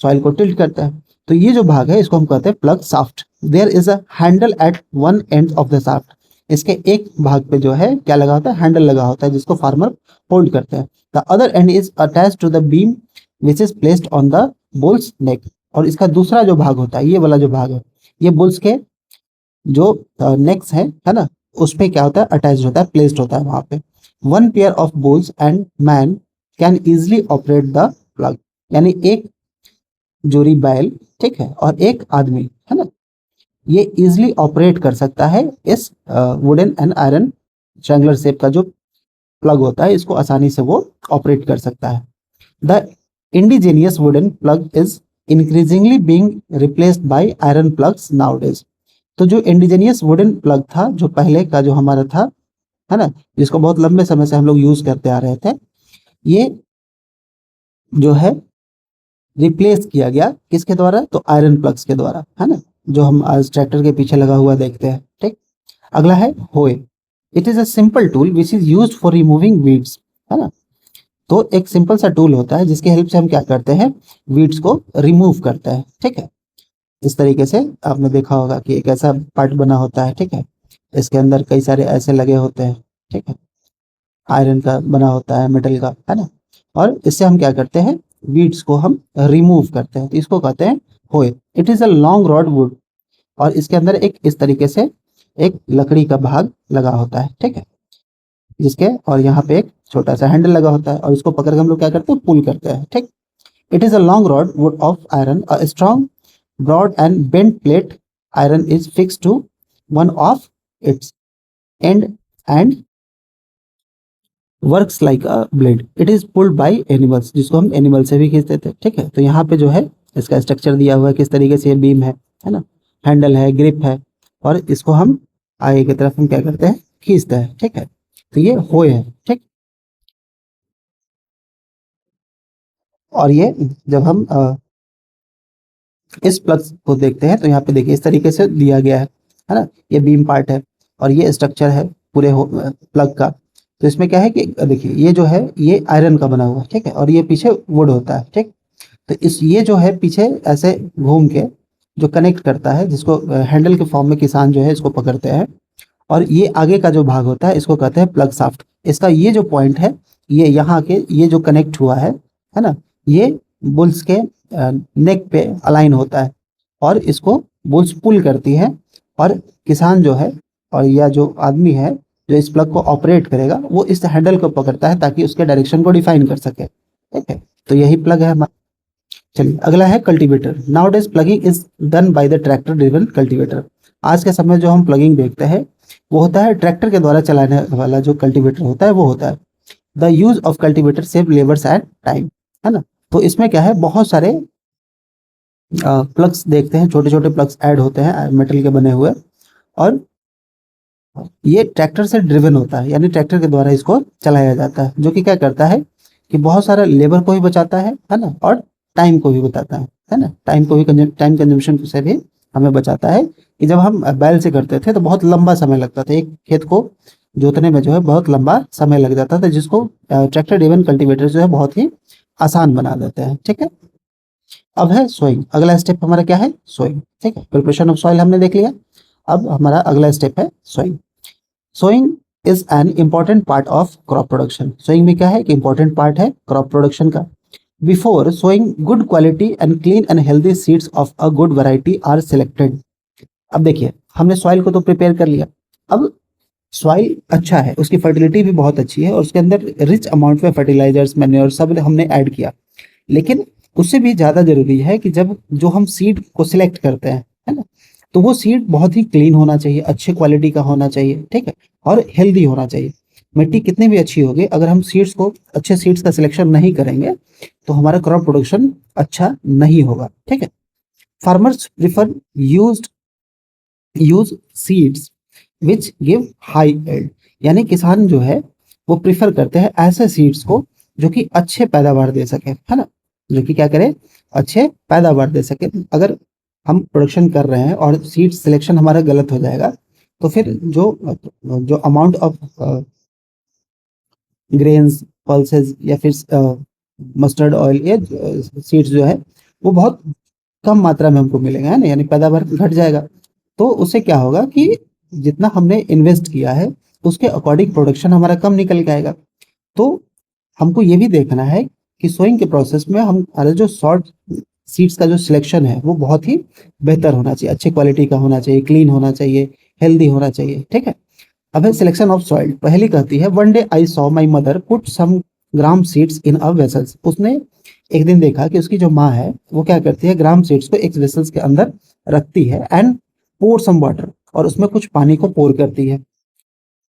सॉइल को टिल्ट करता है। तो ये जो भाग है इसको हम कहते हैं plough shaft. There is a handle at one end of the shaft, इसके एक भाग पे जो है क्या लगा होता है, हैंडल लगा होता है, जिसको फार्मर होल्ड करते हैं। The other end is attached to the beam which is placed on the bull's neck, और इसका दूसरा जो भाग होता है, ये वाला जो भाग है, ये बुल्स के जो नेक्स है ना, उस पे क्या होता है, अटैच होता है, प्लेस्ड होता है वहां पे। One pair of bulls and man can easily operate the plug, यानी एक जोड़ी बैल, ठीक है, और एक आदमी, है ना, ये इजिली ऑपरेट कर सकता है इस wooden and iron triangular shape का जो प्लग होता है, इसको आसानी से वो ऑपरेट कर सकता है। The indigenous wooden plug is increasingly being replaced by iron plugs nowadays. तो जो इंडिजीनियस वुडन प्लग था, जो पहले का जो हमारा था, है ना, जिसको बहुत लंबे समय से हम लोग यूज करते आ रहे थे, ये जो है रिप्लेस किया गया किसके द्वारा, तो आयरन प्लग्स के द्वारा, है ना, जो हम आज ट्रैक्टर के पीछे लगा हुआ देखते हैं, ठीक। अगला है होए। It is a simple tool which is used for removing weeds, है ना। तो एक सिंपल सा टूल होता है जिसके हेल्प से हम क्या करते हैं, वीड्स को रिमूव करते हैं, ठीक है। इस तरीके से आपने देखा होगा कि एक ऐसा पार्ट बना होता है, ठीक है, इसके अंदर कई सारे ऐसे लगे होते हैं, ठीक है, आयरन का बना होता है, मेटल का, है ना, और इससे हम क्या करते हैं, वीड्स को हम रिमूव करते हैं, तो इसको कहते हैं होए। It is a long rod would, और इसके अंदर एक इस तरीके से एक लकड़ी का भाग लगा होता है, ठीक है, जिसके और यहाँ पे एक छोटा सा हैंडल लगा होता है, और इसको पकड़ के हम लोग क्या करते हैं, पुल करते हैं, ठीक। It is a long rod would of iron, a strong broad and bent plate iron is fixed to one of its end and works like a blade. It is pulled by animals, जिसको हम animal से भी खींचते थे, ठीक है। तो यहाँ पे जो है इसका स्ट्रक्चर दिया हुआ है, किस तरीके से ये बीम है ना, हैंडल है, ग्रिप है, और इसको हम आगे की तरफ हम क्या करते हैं, खींचते हैं, ठीक है। तो ये होए है, ठीक। और ये जब हम इस प्लग को देखते हैं तो यहाँ पे देखिए इस तरीके से दिया गया है ना, ये बीम पार्ट है और ये स्ट्रक्चर है पूरे प्लग का। तो इसमें क्या है कि देखिए ये जो है ये आयरन का बना हुआ है, ठीक है, और ये पीछे वुड होता है, ठीक। तो इस ये जो है पीछे ऐसे घूम के जो कनेक्ट करता है, जिसको हैंडल के फॉर्म में किसान जो है इसको पकड़ते हैं, और ये आगे का जो भाग होता है इसको कहते हैं प्लग शाफ्ट। इसका ये जो पॉइंट है, ये यहाँ के ये जो कनेक्ट हुआ है ना, ये बुल्स के नेक पे अलाइन होता है और इसको बुल्स पुल करती है, और किसान जो है और या जो आदमी है जो इस प्लग को ऑपरेट करेगा वो इस हैंडल को पकड़ता है ताकि उसके डायरेक्शन को डिफाइन कर सके, ठीक है। तो यही प्लग है हमारा। चलिए अगला है cultivator. Now days plugging is done by the tractor driven cultivator. आज के समय जो हम प्लगिंग देखते हैं वो होता है ट्रैक्टर के द्वारा चलाने वाला जो कल्टीवेटर होता है वो होता है। The use of cultivator save labours and time, है ना। तो इसमें क्या है, बहुत सारे प्लग्स देखते हैं, छोटे छोटे प्लग्स ऐड होते हैं मेटल के बने हुए, और ये ट्रैक्टर से ड्रिवन होता है, यानी ट्रैक्टर के द्वारा इसको चलाया जाता है, जो कि क्या करता है कि बहुत सारा लेबर को भी बचाता है ना, और टाइम को भी बताता है ना, टाइम को भी, टाइम कंजम्पशन से भी हमें बचाता है। कि जब हम बैल से करते थे तो बहुत लंबा समय लगता था, एक खेत को जोतने में जो है बहुत लंबा समय लग जाता था, जिसको ट्रैक्टर ड्रिवन कल्टीवेटर जो है बहुत ही आसान बना देते हैं, ठीक है। अब है सोइंग। अगला स्टेप हमारा क्या है, सोइंग, ठीक है। प्रिपरेशन ऑफ सॉइल हमने देख लिया। अब हमारा अगला स्टेप है sowing. Sowing is an important part of crop production. Sowing में क्या है कि इंपॉर्टेंट पार्ट है क्रॉप प्रोडक्शन का। Before sowing good quality and clean and healthy seeds of a good variety are selected. अब देखिए हमने सॉइल को तो प्रिपेयर कर लिया। अब सॉइल अच्छा है, उसकी फर्टिलिटी भी बहुत अच्छी है और उसके अंदर रिच अमाउंट में फर्टिलाइजर्स मैन्योर सब हमने ऐड किया। लेकिन उससे भी ज़्यादा ज़रूरी है कि जब जो हम सीड को सिलेक्ट करते हैं, है ना, तो वो सीड बहुत ही क्लीन होना चाहिए, अच्छे क्वालिटी का होना चाहिए, ठीक है, और हेल्दी होना चाहिए। मिट्टी कितनी भी अच्छी होगी, अगर हम सीड्स को अच्छे सीड्स का सिलेक्शन नहीं करेंगे तो हमारा क्रॉप प्रोडक्शन अच्छा नहीं होगा, ठीक है। Farmers prefer use seeds which give high yield, यानी किसान जो है वो प्रिफर करते हैं ऐसे सीड्स को जो कि अच्छे पैदावार दे सके, है ना, जो कि क्या करे, अच्छे पैदावार दे सके। अगर हम प्रोडक्शन कर रहे हैं और सीड सिलेक्शन हमारा गलत हो जाएगा तो फिर जो जो अमाउंट ऑफ ग्रेन्स, पल्सेस या फिर मस्टर्ड ऑयल या सीड्स जो है वो बहुत कम मात्रा में हमको मिलेगा, है ना, यानी पैदावार घट जाएगा। तो उससे क्या होगा कि जितना हमने इन्वेस्ट किया है उसके अकॉर्डिंग प्रोडक्शन हमारा कम निकल के आएगा। तो हमको ये भी देखना है कि सोइंग के प्रोसेस में हमारा जो शॉर्ट सीड्स का जो सिलेक्शन है वो बहुत ही बेहतर होना चाहिए, अच्छे क्वालिटी का होना चाहिए, क्लीन होना चाहिए, हेल्दी होना चाहिए, ठीक है। अब है सिलेक्शन ऑफ सॉइल। पहली कहती है one day I saw my mother put some gram seeds in a vessels. उसने एक दिन देखा कि उसकी जो माँ है वो क्या करती है, ग्राम सीड्स को एक वेसल्स के अंदर रखती है एंड पोर सम वाटर, और उसमें कुछ पानी को पोर करती है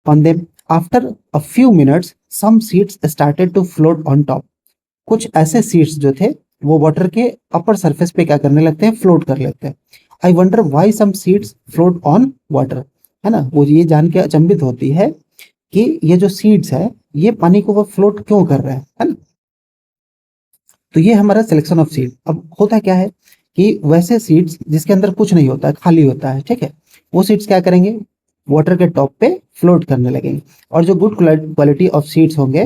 on them. After a few minutes some seeds started to float on top. कुछ ऐसे सीड्स जो थे वो वाटर के अपर सरफेस पे क्या करने लगते हैं, फ्लोट कर लेते हैं। I wonder why some seeds float on water, है ना, वो ये जान के अचंभित होती है कि ये जो सीड्स है ये पानी को वो फ्लोट क्यों कर रहे हैं, है ना। तो ये हमारा सिलेक्शन ऑफ सीड। अब होता क्या है कि वैसे सीड्स जिसके अंदर कुछ नहीं होता है, खाली होता है, ठीक है, वो सीड्स क्या करेंगे, वाटर के टॉप पे फ्लोट करने लगेंगे, और जो गुड क्वालिटी ऑफ सीड्स होंगे,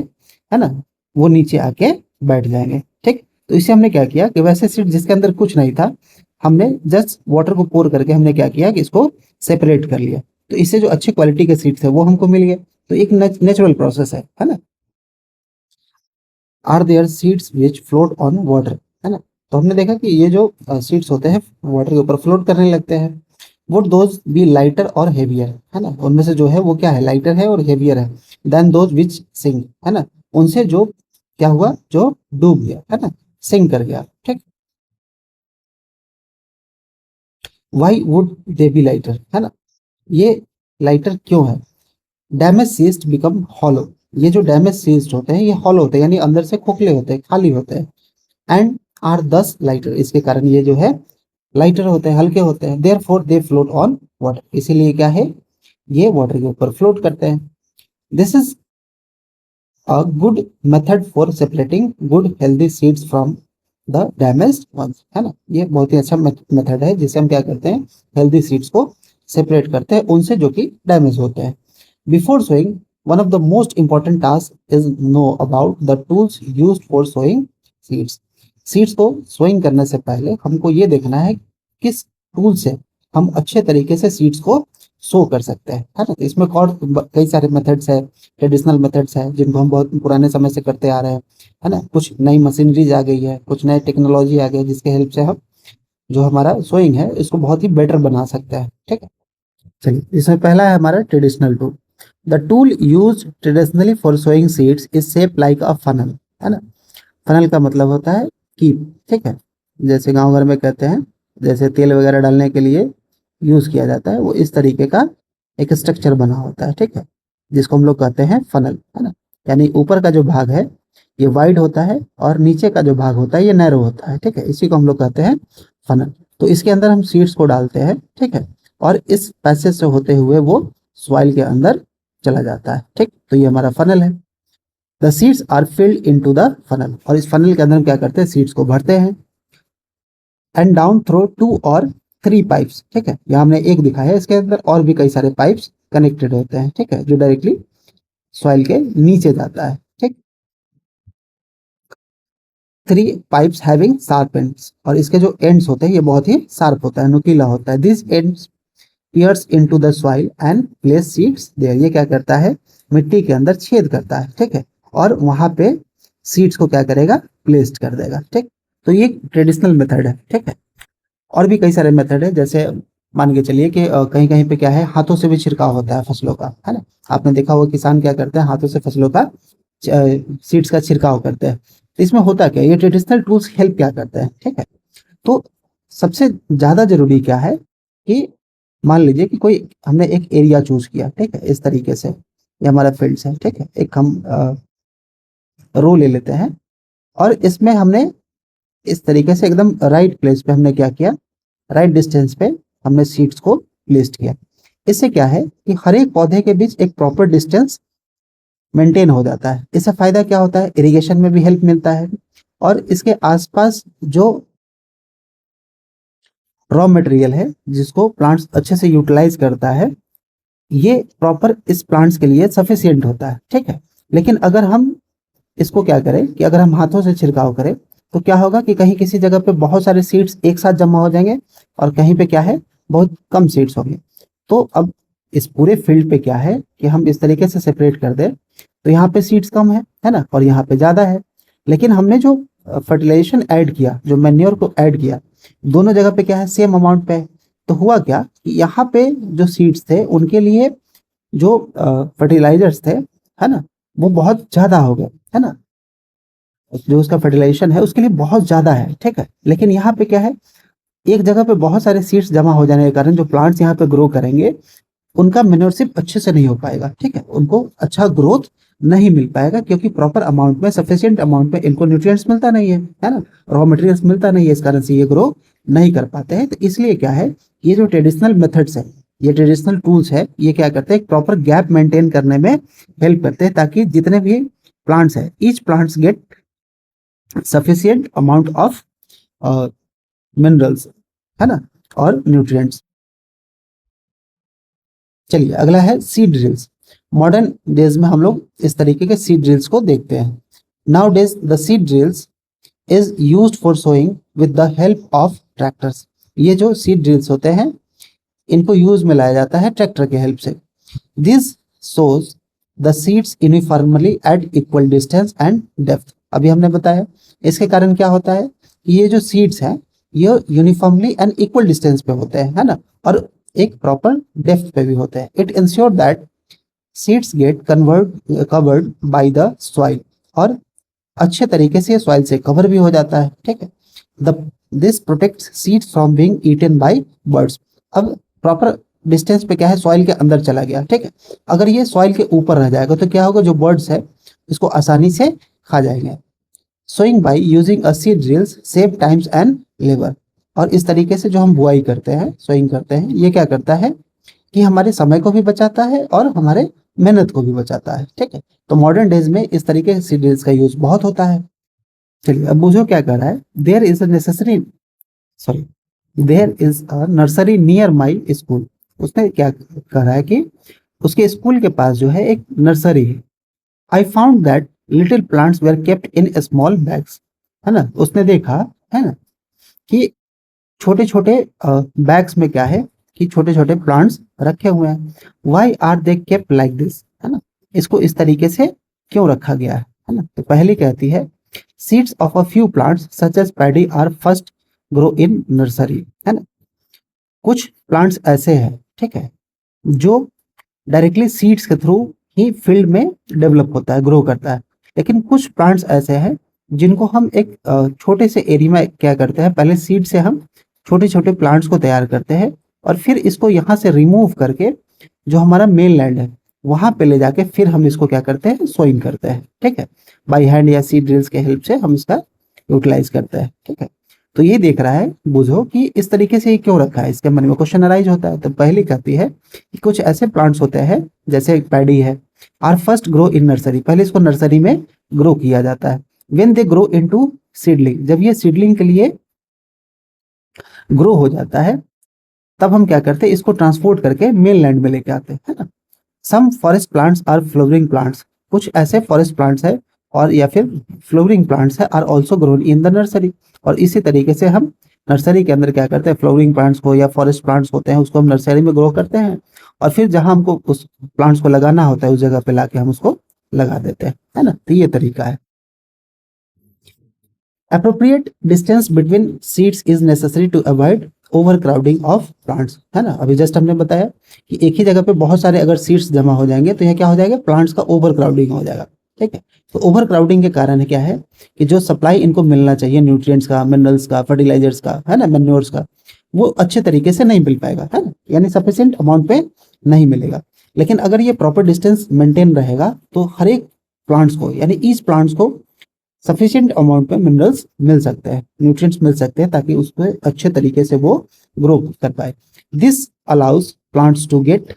है ना, वो नीचे आके बैठ जाएंगे, ठीक। तो इसे हमने क्या किया कि वैसे सीड जिसके अंदर कुछ नहीं था, हमने जस्ट वाटर को पोर करके हमने क्या किया कि इसको सेपरेट कर लिया। तो इससे जो अच्छे क्वालिटी के सीड्स है वो हमको मिल गए। तो एक नेचुरल प्रोसेस है ना। Are there seeds which float on water, है ना। तो हमने देखा कि ये जो सीड्स होते हैं वाटर के ऊपर फ्लोट करने लगते हैं। वुड दोज बी लाइटर और हेवियर, है ना, उनमें से जो है वो क्या है, लाइटर है और हेवियर है देन दोज विच सिंक, है ना, उनसे जो क्या हुआ, जो डूब गया, है ना, सिंक कर गया, ठीक। Why would they B lighter, है ना, ये लाइटर क्यों है। Damage cyst become hollow. ये जो डैमेज सीस्ट होते हैं ये हॉलो होते हैं, यानी अंदर से खोखले होते हैं, खाली होते हैं। एंड आर दस लाइटर, इसके कारण ये जो है लाइटर होते हैं, हल्के होते हैं। Therefore they float on water, इसीलिए क्या है, ये वाटर के ऊपर फ्लोट करते हैं। This is a good method for separating good healthy seeds from the damaged ones, है ना। ये बहुत ही अच्छा मेथड है जिससे हम क्या करते हैं, हेल्दी सीड्स को सेपरेट करते हैं उनसे जो कि डैमेज होते हैं। Before sowing, one of the most important task is know about the tools used for sowing seeds. Seeds को सोइंग करने से पहले हमको ये देखना है किस टूल से हम अच्छे तरीके से सीड्स को सो कर सकते हैं, है ना। तो इसमें और कई सारे मेथड्स है, ट्रेडिशनल मेथड्स है जिनको हम बहुत पुराने समय से करते आ रहे हैं, है ना। कुछ नई मशीनरीज आ गई है, कुछ नए टेक्नोलॉजी आ गई है जिसके हेल्प से हम जो हमारा सोइंग है इसको बहुत ही बेटर बना सकते हैं, ठीक है। चलिए, इसमें पहला है हमारा traditional tool. The tool use traditionally for sowing seeds is shape like a funnel, है ना। फनल का मतलब होता है कीप, ठीक है। जैसे गांव घर में कहते हैं, जैसे तेल वगैरह डालने के लिए यूज किया जाता है, वो इस तरीके का एक स्ट्रक्चर बना होता है, ठीक है, जिसको हम लोग कहते हैं फनल, है ना। यानी ऊपर का जो भाग है ये वाइड होता है और नीचे का जो भाग होता है ये नैरो होता है, ठीक है। इसी को हम लोग कहते हैं फनल। तो इसके अंदर हम सीड्स को डालते हैं, ठीक है, और इस पैसेज से होते हुए वो सॉइल के अंदर चला जाता है, ठीक। तो ये हमारा फनल है। The seeds are filled into the funnel, और इस फनल के अंदर हम क्या करते हैं, सीड्स को भरते हैं। एंड डाउन थ्रो टू और थ्री पाइप्स, ठीक है। यहाँ हमने एक दिखाया है, इसके अंदर और भी कई सारे पाइप्स कनेक्टेड होते हैं, ठीक है, जो डायरेक्टली सॉइल के नीचे जाता है, ठीक। Three pipes having sharp ends, और इसके जो एंड्स होते हैं ये बहुत ही शार्प होता है, नुकीला होता है। This ends pierce into the soil and place seeds there, ये क्या करता है, मिट्टी के अंदर छेद करता है, ठीक है, और वहां पे सीड्स को क्या करेगा, प्लेस्ड कर देगा, ठीक। तो ये ट्रेडिशनल मेथड है, ठीक है। और भी कई सारे मेथड है, जैसे मान के चलिए कि कहीं कहीं पे क्या है, हाथों से भी छिड़काव होता है फसलों का, है ना। आपने देखा होगा किसान क्या करते हैं, हाथों से फसलों का सीड्स का छिड़काव करते हैं। तो इसमें होता क्या है, ये ट्रेडिशनल टूल्स हेल्प क्या करते हैं, ठीक है। तो सबसे ज्यादा जरूरी क्या है कि मान लीजिए कि कोई हमने एक एरिया चूज किया, ठीक है, इस तरीके से ये हमारा फील्ड है, ठीक है। एक हम रो ले लेते हैं और इसमें हमने इस तरीके से एकदम राइट प्लेस पे हमने क्या किया, राइट डिस्टेंस पे हमने सीड्स को प्लेस्ड किया। इससे क्या है कि हर एक पौधे के बीच एक प्रॉपर डिस्टेंस मेंटेन हो जाता है। इससे फायदा क्या होता है, इरिगेशन में भी हेल्प मिलता है, और इसके आसपास जो रॉ मटेरियल है जिसको प्लांट्स अच्छे से यूटिलाइज करता है, ये प्रॉपर इस प्लांट्स के लिए सफिशियंट होता है, ठीक है। लेकिन अगर हम इसको क्या करें कि अगर हम हाथों से छिड़काव करें तो क्या होगा कि कहीं किसी जगह पे बहुत सारे सीड्स एक साथ जमा हो जाएंगे और कहीं पे क्या है, बहुत कम सीड्स होंगे। तो अब इस पूरे फील्ड पे क्या है कि हम इस तरीके से सेपरेट कर दें, तो यहाँ पे सीड्स कम है ना, और यहाँ पे ज्यादा है। लेकिन हमने जो फर्टिलाइजेशन ऐड किया, जो मैन्योर को ऐड किया, दोनों जगह पे क्या है, सेम अमाउंट पे है। तो हुआ क्या कि यहाँ पे जो सीड्स थे उनके लिए जो फर्टिलाइजर्स थे, है ना, वो बहुत ज्यादा हो गए, है ना। जो उसका फर्टिलाइजेशन है उसके लिए बहुत ज्यादा है, ठीक है। लेकिन यहाँ पे क्या है, एक जगह पे बहुत सारे सीड्स जमा हो जाने के कारण जो प्लांट्स यहाँ पे ग्रो करेंगे उनका मेन्योरशिप अच्छे से नहीं हो पाएगा, ठीक है। उनको अच्छा ग्रोथ नहीं मिल पाएगा क्योंकि प्रॉपर अमाउंट में, सफिशिएंट अमाउंट में इनको न्यूट्रिएंट्स मिलता नहीं है ना, रॉ मटेरियल्स मिलता नहीं है, इस कारण से ये ग्रो नहीं कर पाते हैं। तो इसलिए क्या है, ये जो ट्रेडिशनल मेथड्स है, ये ट्रेडिशनल टूल्स है, ये क्या करते हैं, प्रॉपर गैप मेंटेन करने में हेल्प करते हैं, ताकि जितने भी प्लांट्स है, each plants get sufficient amount of minerals, है ना, और न्यूट्रिएंट्स। चलिए, अगला है सीड ड्रिल्स। मॉडर्न डेज में हम लोग इस तरीके के सीड ड्रिल्स को देखते हैं। Nowadays the seed drills is used for sowing with the help of tractors. ये जो सीड ड्रिल्स होते हैं इनको यूज में लाया जाता है ट्रैक्टर के हेल्प से। This shows the seeds uniformly eight equal distance and depth. अभी हमने बताया इसके कारण क्या होता है कि ये जो सीड्स हैं ये यूनिफॉर्मली एंड इक्वल डिस्टेंस पे होते हैं, है ना, और एक प्रॉपर डेप्थ पे भी होते हैं। It ensure that seeds get covered by the soil, और अच्छे तरीके से सॉइल से कवर भी हो जाता है, ठीक है। The this protects seeds from being eaten by birds. अब प्रॉपर डिस्टेंस पे क्या है, सॉइल के अंदर चला गया, ठीक है। अगर ये सॉइल के ऊपर रह जाएगा तो क्या होगा, जो बर्ड्स है इसको आसानी से खा जाएंगे। Sowing by using a seed drills save times and labour. और इस तरीके से जो हम बुआई करते हैं, सोइंग करते हैं, ये क्या करता है कि हमारे समय को भी बचाता है और हमारे मेहनत को भी बचाता है, ठीक है। तो मॉडर्न डेज में इस तरीके से सीड ड्रिल्स का यूज बहुत होता है। चलिए अब बुझो क्या कर रहा है, there is a necessary, sorry, there is a nursery near my school. उसने क्या कर रहा है कि उसके स्कूल के पास जो है एक नर्सरी है। I found that little plants were kept in small bags, है ना, उसने देखा, है ना, कि छोटे छोटे बैग्स में क्या है कि छोटे छोटे प्लांट्स रखे हुए हैं। Why are they kept like this, है ना, इसको इस तरीके से क्यों रखा गया है ना। तो पहली कहती है seeds of a few plants such as paddy are first grow in nursery, है ना। कुछ प्लांट्स ऐसे हैं, ठीक है, जो डायरेक्टली सीड्स के थ्रू ही फील्ड में डेवलप होता है, ग्रो करता है। लेकिन कुछ प्लांट्स ऐसे हैं जिनको हम एक छोटे से एरिया में क्या करते हैं, पहले सीड से हम छोटे छोटे प्लांट्स को तैयार करते हैं और फिर इसको यहाँ से रिमूव करके जो हमारा मेन लैंड है वहां पे ले जाके फिर हम इसको क्या करते हैं, सोइंग करते हैं, ठीक है। बाई हैंड या सीड ड्रिल्स के हेल्प से हम इसका यूटिलाइज करते हैं, ठीक है। तो ये देख रहा है बुझो कि इस तरीके से ये क्यों रखा है, इसके मन में क्वेश्चन अराइज होता है। तो पहली कहती है कि कुछ ऐसे प्लांट्स होते हैं जैसे पैडी है, are first grow in nursery, पहले इसको नर्सरी में ग्रो किया जाता है। When they grow into seedling, जब ये सीडलिंग के लिए ग्रो हो जाता है तब हम क्या करते हैं, इसको ट्रांसपोर्ट करके मेन लैंड में लेके आते हैं, है ना। Some forest plants are flowering plants, कुछ ऐसे फॉरेस्ट प्लांट्स है और या फिर फ्लोवरिंग प्लांट्स है, are also grown in the nursery. और इसी तरीके से हम नर्सरी के अंदर क्या करते हैं, फ्लोवरिंग प्लांट्स को या फॉरेस्ट प्लांट्स होते हैं उसको हम नर्सरी में ग्रो करते हैं और फिर जहां हमको उस प्लांट्स को लगाना होता है उस जगह पे लाके हम उसको लगा देते हैं, है ना। तो ये तरीका है। Appropriate distance between seeds is necessary to avoid over crowding of plants, है ना। अभी जस्ट हमने बताया कि एक ही जगह पे बहुत सारे अगर सीड्स जमा हो जाएंगे तो यह क्या हो जाएगा, प्लांट्स का ओवर क्राउडिंग हो जाएगा, ठीक है। तो ओवर क्राउडिंग के कारण क्या है कि जो सप्लाई इनको मिलना चाहिए न्यूट्रिएंट्स का, मिनरल्स का, फर्टिलाइजर्स का, है ना, मैन्योर्स का, वो अच्छे तरीके से नहीं मिल पाएगा, है ना, यानी सफिशिएंट अमाउंट पे नहीं मिलेगा। लेकिन अगर ये प्रॉपर डिस्टेंस मेंटेन रहेगा तो हर एक प्लांट्स को यानी ईच प्लांट्स को सफिशिएंट अमाउंट में मिनरल्स मिल सकते हैं, न्यूट्रिएंट्स मिल सकते हैं ताकि उसको अच्छे तरीके से वो ग्रो कर पाए। This allows plants to get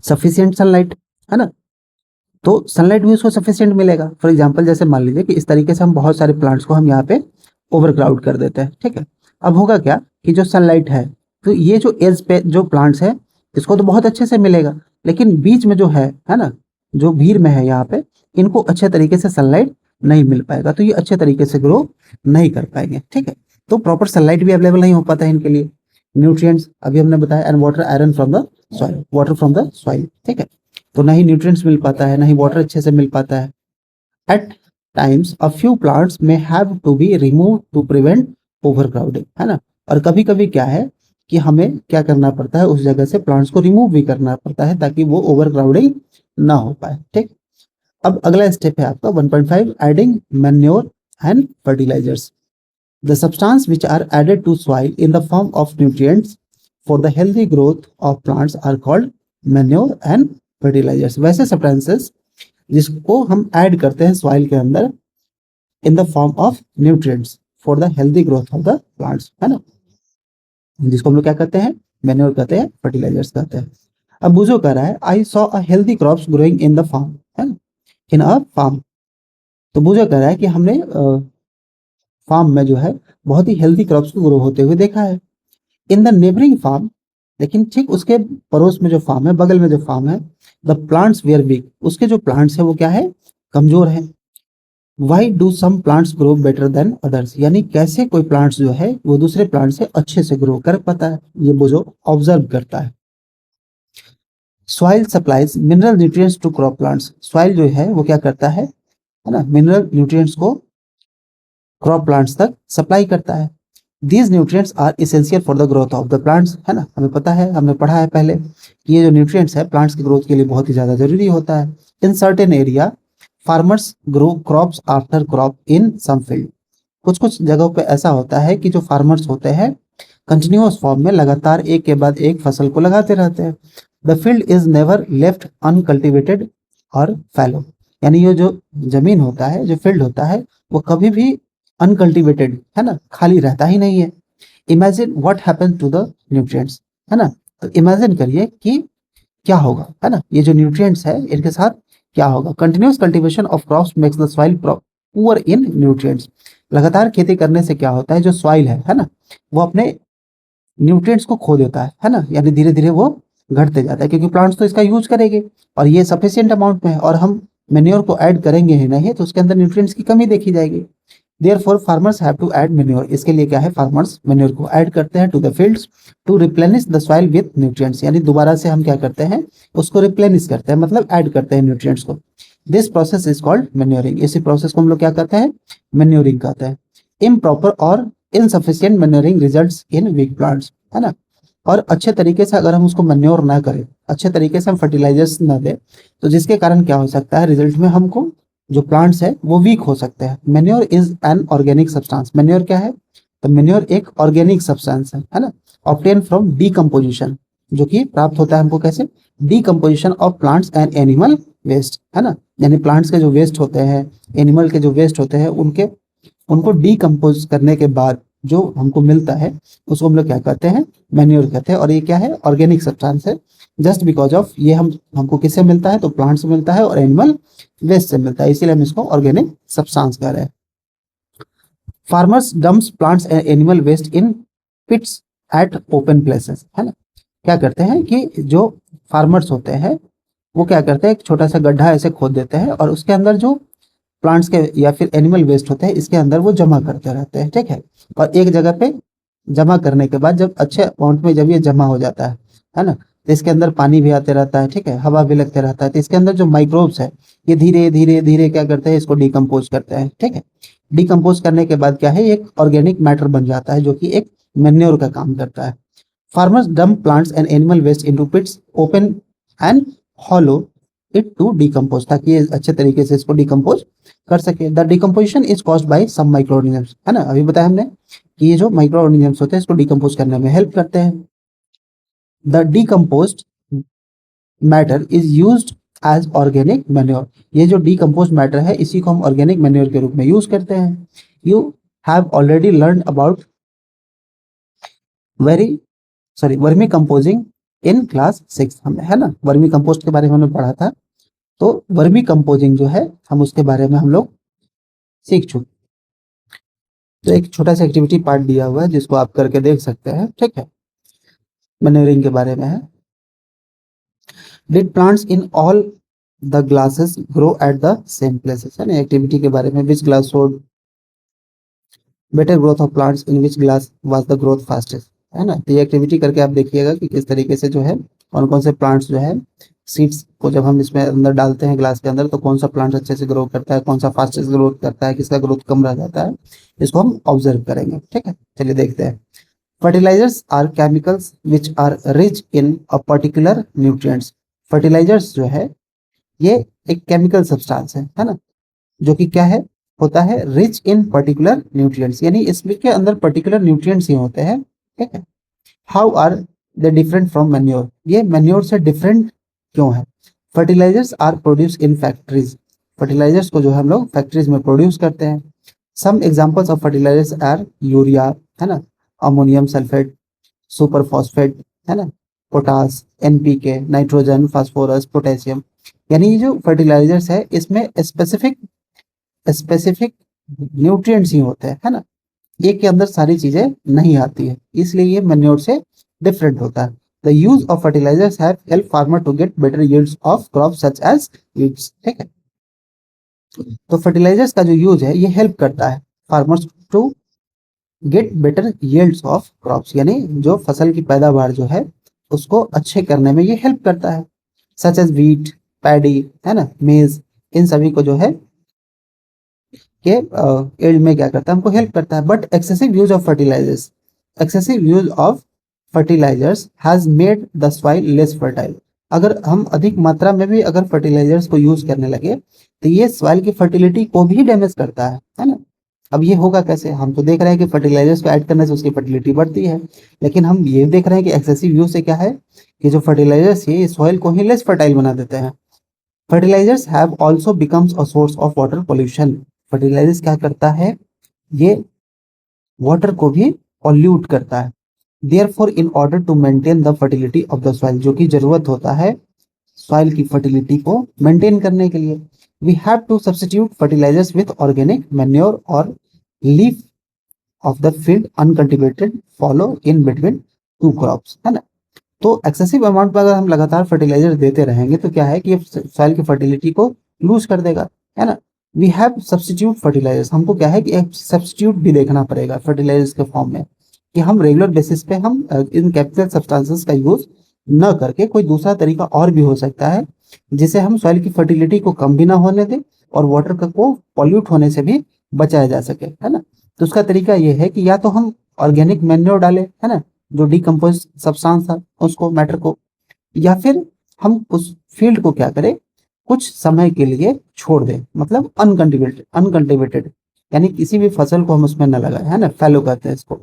sufficient sunlight, है ना। तो सनलाइट भी उसको सफिशिएंट मिलेगा। फॉर एग्जांपल जैसे मान लीजिए कि इस तरीके से हम बहुत सारे प्लांट्स को हम यहाँ पे ओवरक्राउड कर देते हैं, ठीक है। अब होगा क्या कि जो सनलाइट है तो ये जो एज पे जो प्लांट्स है इसको तो बहुत अच्छे से मिलेगा, लेकिन बीच में जो है ना, जो भीड़ में है यहाँ पे इनको अच्छे तरीके से सनलाइट नहीं मिल पाएगा, तो ये अच्छे तरीके से ग्रो नहीं कर पाएंगे, ठीक है। तो प्रॉपर सनलाइट भी अवेलेबल नहीं हो पाता है इनके लिए। न्यूट्रिएंट्स अभी हमने बताया, and water iron from the soil, water from the soil, ठीक है। तो ना ही न्यूट्रिएंट्स मिल पाता है, ना ही वाटर अच्छे से मिल पाता है। At times a few plants may have to be remove to prevent overcrowding, है ना। और कभी कभी क्या है कि हमें क्या करना पड़ता है, उस जगह से प्लांट्स को रिमूव भी करना पड़ता है ताकि वो ओवरक्राउडिंग ना हो पाए, ठीक। अब अगला स्टेप है आपका 1.5, adding manure and fertilisers. The substance which are added to soil in the form of nutrients for the healthy growth of plants are called manure and fertilizers। वैसे substances जिसको हम ऐड करते हैं सॉइल के अंदर in the form of nutrients for the healthy growth of the plants, है ना, जिसको हम लोग क्या कहते हैं, मैन्योर कहते हैं, फर्टिलाइजर्स कहते हैं। अब बुझो कह रहा है I saw a healthy crops growing in the farm, है ना, इन अ फार्म। तो बुझो कह रहा है कि हमने फार्म में जो है बहुत ही हेल्दी क्रॉप्स को ग्रो होते हुए देखा है। इन द नेबरिंग फार्म, लेकिन ठीक उसके पड़ोस में जो फार्म है, बगल में जो फार्म है, द प्लांट्स वेयर वीक, उसके जो प्लांट्स है वो क्या है, कमजोर है। Why do some plants grow better than others, यानी कैसे कोई प्लांट्स जो है वो दूसरे प्लांट से अच्छे से ग्रो कर पाता है, ये वो जो ऑब्जर्व करता है। Soil supplies mineral nutrients to crop plants, soil जो है वो क्या करता है ना, मिनरल न्यूट्रिएंट्स को क्रॉप प्लांट्स तक सप्लाई करता है। These nutrients are essential for the growth of the plants, है ना, हमें पता है, हमने पढ़ा है पहले कि ये जो न्यूट्रिएंट्स है प्लांट्स की ग्रोथ के लिए बहुत ही ज्यादा जरूरी होता है। In certain area farmers grow crops after crop in some field, कुछ कुछ जगहों पे ऐसा होता है कि जो फार्मर्स होते हैं कंटिन्यूअस फॉर्म में लगातार एक के बाद एक फसल को लगाते रहते हैं। The field is never left uncultivated और फैलो, यानी ये जो जमीन होता है, जो फील्ड होता है, वो कभी भी अनकल्टिवेटेड, है ना, खाली रहता ही नहीं है। Imagine what happens to the nutrients, है ना। तो इमेजिन करिए कि क्या होगा, है ना, ये जो न्यूट्रिएंट्स है इनके साथ क्या होगा। Continuous cultivation of crops makes the soil poor in nutrients. लगातार खेती करने से क्या होता है, जो सॉइल है ना, वो अपने न्यूट्रिएंट्स को खो देता है ना, यानी धीरे धीरे वो घटते जाता है, क्योंकि प्लांट्स तो इसका यूज करेंगे और ये सफिशिएंट अमाउंट में है, और हम मेन्योर को ऐड करेंगे ही नहीं तो उसके अंदर न्यूट्रिएंट्स की कमी देखी जाएगी। Therefore farmers have to add manure, इसके लिए क्या है, फार्मर्स मेन्योर को ऐड करते हैं to the fields to replenish the soil with nutrients, यानी दोबारा से हम क्या करते हैं, उसको रिप्लेनिश करते हैं, मतलब ऐड करते हैं न्यूट्रिएंट्स को। This process is called manuring, इसी प्रोसेस को हम लोग क्या कहते हैं, मेन्योरिंग कहते हैं। इम्प्रॉपर और insufficient manuring results in weak plants, है ना। और अच्छे तरीके से अगर हम उसको मेन्योर ना करें, अच्छे तरीके से हम फर्टिलाइजर्स ना दें, तो जिसके कारण क्या हो सकता है, रिजल्ट में हमको जो प्लांट्स है वो वीक हो सकते हैं। Manure is an organic substance, manure क्या है, तो मेन्योर एक ऑर्गेनिक सब्सटेंस है ना, ऑब्टेन फ्रॉम डीकम्पोजिशन, जो कि प्राप्त होता है हमको कैसे, decomposition of plants and animal waste, है ना। यानी प्लांट्स के जो वेस्ट होते हैं, एनिमल के जो वेस्ट होते हैं, उनके उनको डीकम्पोज करने के बाद जो हमको मिलता है उसको हम लोग क्या कहते हैं, मैन्योर कहते हैं। और ये क्या है, ऑर्गेनिक सब्सटेंस है, जस्ट बिकॉज ऑफ ये हमको किससे मिलता है, तो प्लांट से मिलता है और एनिमल वेस्ट से मिलता है, इसीलिए हम इसको ऑर्गेनिक सब्सटेंस कह रहे हैं। Farmers dumps plants and animal waste in pits at open places, है ना। क्या करते हैं कि जो फार्मर्स होते हैं वो क्या करते हैं, एक छोटा सा गड्ढा ऐसे खोद देते हैं और उसके अंदर जो प्लांट्स के या फिर एनिमल वेस्ट होते हैं इसके अंदर वो जमा करते रहते हैं, ठीक है। और एक जगह पे जमा करने के बाद जब अच्छे अमाउंट में जब ये जमा हो जाता है ना, तो इसके अंदर पानी भी आते रहता है, ठीक है, हवा भी लगते रहता है, तो इसके अंदर जो माइक्रोब्स है ये धीरे धीरे धीरे क्या करते हैं, इसको डिकम्पोज करते हैं, ठीक है। डिकम्पोज करने के बाद क्या है, एक ऑर्गेनिक मैटर बन जाता है जो कि एक मेन्योर का काम करता है। Farmers dump plants and animal waste into pits open and allow it to decompose, ताकि ये अच्छे तरीके से इसको डिकम्पोज कर सके। The decomposition is caused by some micro organisms, है ना, अभी बताया हमने कि ये जो माइक्रो ऑर्गेनिजम्स होते हैं इसको डिकम्पोज करने में हेल्प करते हैं। The decomposed matter is used as organic manure, ये जो डिकम्पोज मैटर है इसी को हम ऑर्गेनिक मैन्योर के रूप में यूज करते हैं। You have already learn about very sorry vermi composing in class 6, हम है ना, वर्मी कंपोस्ट के बारे में हमने पढ़ा था, तो वर्मी कंपोजिंग जो है हम उसके बारे में हम लोग सीख चुके। तो एक छोटा सा एक्टिविटी पार्ट दिया हुआ है जिसको आप करके देख सकते हैं, ठीक है, मैन्योरिंग के बारे में है। Did plants in all the glasses grow at the same places, है ना, एक्टिविटी के बारे में। Which glass showed better growth of plants, in which glass was the growth fastest, है ना। तो ये एक्टिविटी करके आप देखिएगा कि किस तरीके से जो है कौन कौन से प्लांट्स जो है सीड्स को जब हम इसमें अंदर डालते हैं ग्लास के अंदर, तो कौन सा प्लांट अच्छे से ग्रो करता है, कौन सा फास्टेस्ट ग्रोथ करता है, किसका ग्रोथ कम रह जाता है, इसको हम ऑब्जर्व करेंगे, ठीक है। चलिए देखते हैं। Fertilisers are chemicals which are rich in a particular nutrients, fertilisers जो है ये एक केमिकल सब्सटेंस है ना, जो कि क्या है, होता है रिच इन पर्टिकुलर न्यूट्रिएंट्स, यानी इसमें के अंदर पर्टिकुलर न्यूट्रिएंट्स ही होते हैं, ठीक है। How are they different from manure, ये मैन्योर से डिफरेंट क्यों है। Fertilisers are produce in factories, fertilisers को जो हम लोग फैक्ट्रीज में प्रोड्यूस करते हैं। Some examples of fertilisers are urea, है ना, अमोनियम सल्फेट, सुपर फॉस्फेट, है ना, potash, NPK, nitrogen, phosphorus, potassium, यानी ये जो फर्टिलाइजर्स है इसमें स्पेसिफिक स्पेसिफिक न्यूट्रिएंट्स ही होते हैं, है ना, एक के अंदर सारी चीजें नहीं आती है, इसलिए ये मैन्योर से डिफरेंट होता है। The use of fertilisers have help farmer to get better yields of crop such as wheats, ठीक है। तो फर्टिलाइजर्स का जो यूज है ये हेल्प करता है farmers to get better yields of crops, यानी जो फसल की पैदावार जो है उसको अच्छे करने में ये हेल्प करता है। सच एज व्हीट, पैडी, है ना, मेज, इन सभी को जो है के एल्ड में क्या करता है, हमको हेल्प करता है। But excessive use of fertilisers, excessive use of fertilisers has made the soil less fertile, अगर हम अधिक मात्रा में भी अगर फर्टिलाइजर्स को यूज करने लगे तो ये सॉइल की फर्टिलिटी को भी डैमेज करता है ना। अब ये होगा कैसे, हम तो देख रहे हैं कि फर्टिलाइजर्स को ऐड करने से उसकी फर्टिलिटी बढ़ती है, लेकिन हम ये देख रहे हैं कि एक्सेसिव यूज से क्या है कि जो फर्टिलाइजर्स ये सॉइल को ही लेस फर्टाइल बना देते हैं। Fertilisers have also becomes a source of water pollution, fertilisers क्या करता है, ये वाटर को भी पॉल्यूट करता है। Therefore in order to maintain the fertility of the soil, जो कि जरूरत होता है सॉइल की फर्टिलिटी को मेंटेन करने के लिए, we have to substitute fertilizers with organic manure or leaf of the field uncultivated follow in between two crops, है ना। तो एक्सेसिव अमाउंट में अगर हम लगातार फर्टिलाइजर देते रहेंगे तो क्या है कि सॉइल की फर्टिलिटी को लूज कर देगा, है ना। वी हैव सब्स्टिट्यूट फर्टिलाइजर्स, हमको क्या है कि एक सब्स्टिट्यूट भी देखना पड़ेगा फर्टिलाइजर्स के फॉर्म में, कि हम रेगुलर बेसिस पे हम इन केमिकल सब्सटेंसेस का यूज न करके कोई दूसरा तरीका और भी हो सकता है जिसे हम सॉइल की फर्टिलिटी को कम भी ना होने दें और वाटर को पॉल्यूट होने से भी बचाया जा सके, है ना। तो उसका तरीका ये है कि या तो हम ऑर्गेनिक मैन्योर डालें, है ना, जो डिकम्पोज सब्सटेंस था उसको, मैटर को, या फिर हम उस फील्ड को क्या करें, कुछ समय के लिए छोड़ दें, मतलब अनकल्टिवेटेड यानी किसी भी फसल को हम उसमें न लगाए, है ना, फैलो कहते हैं इसको।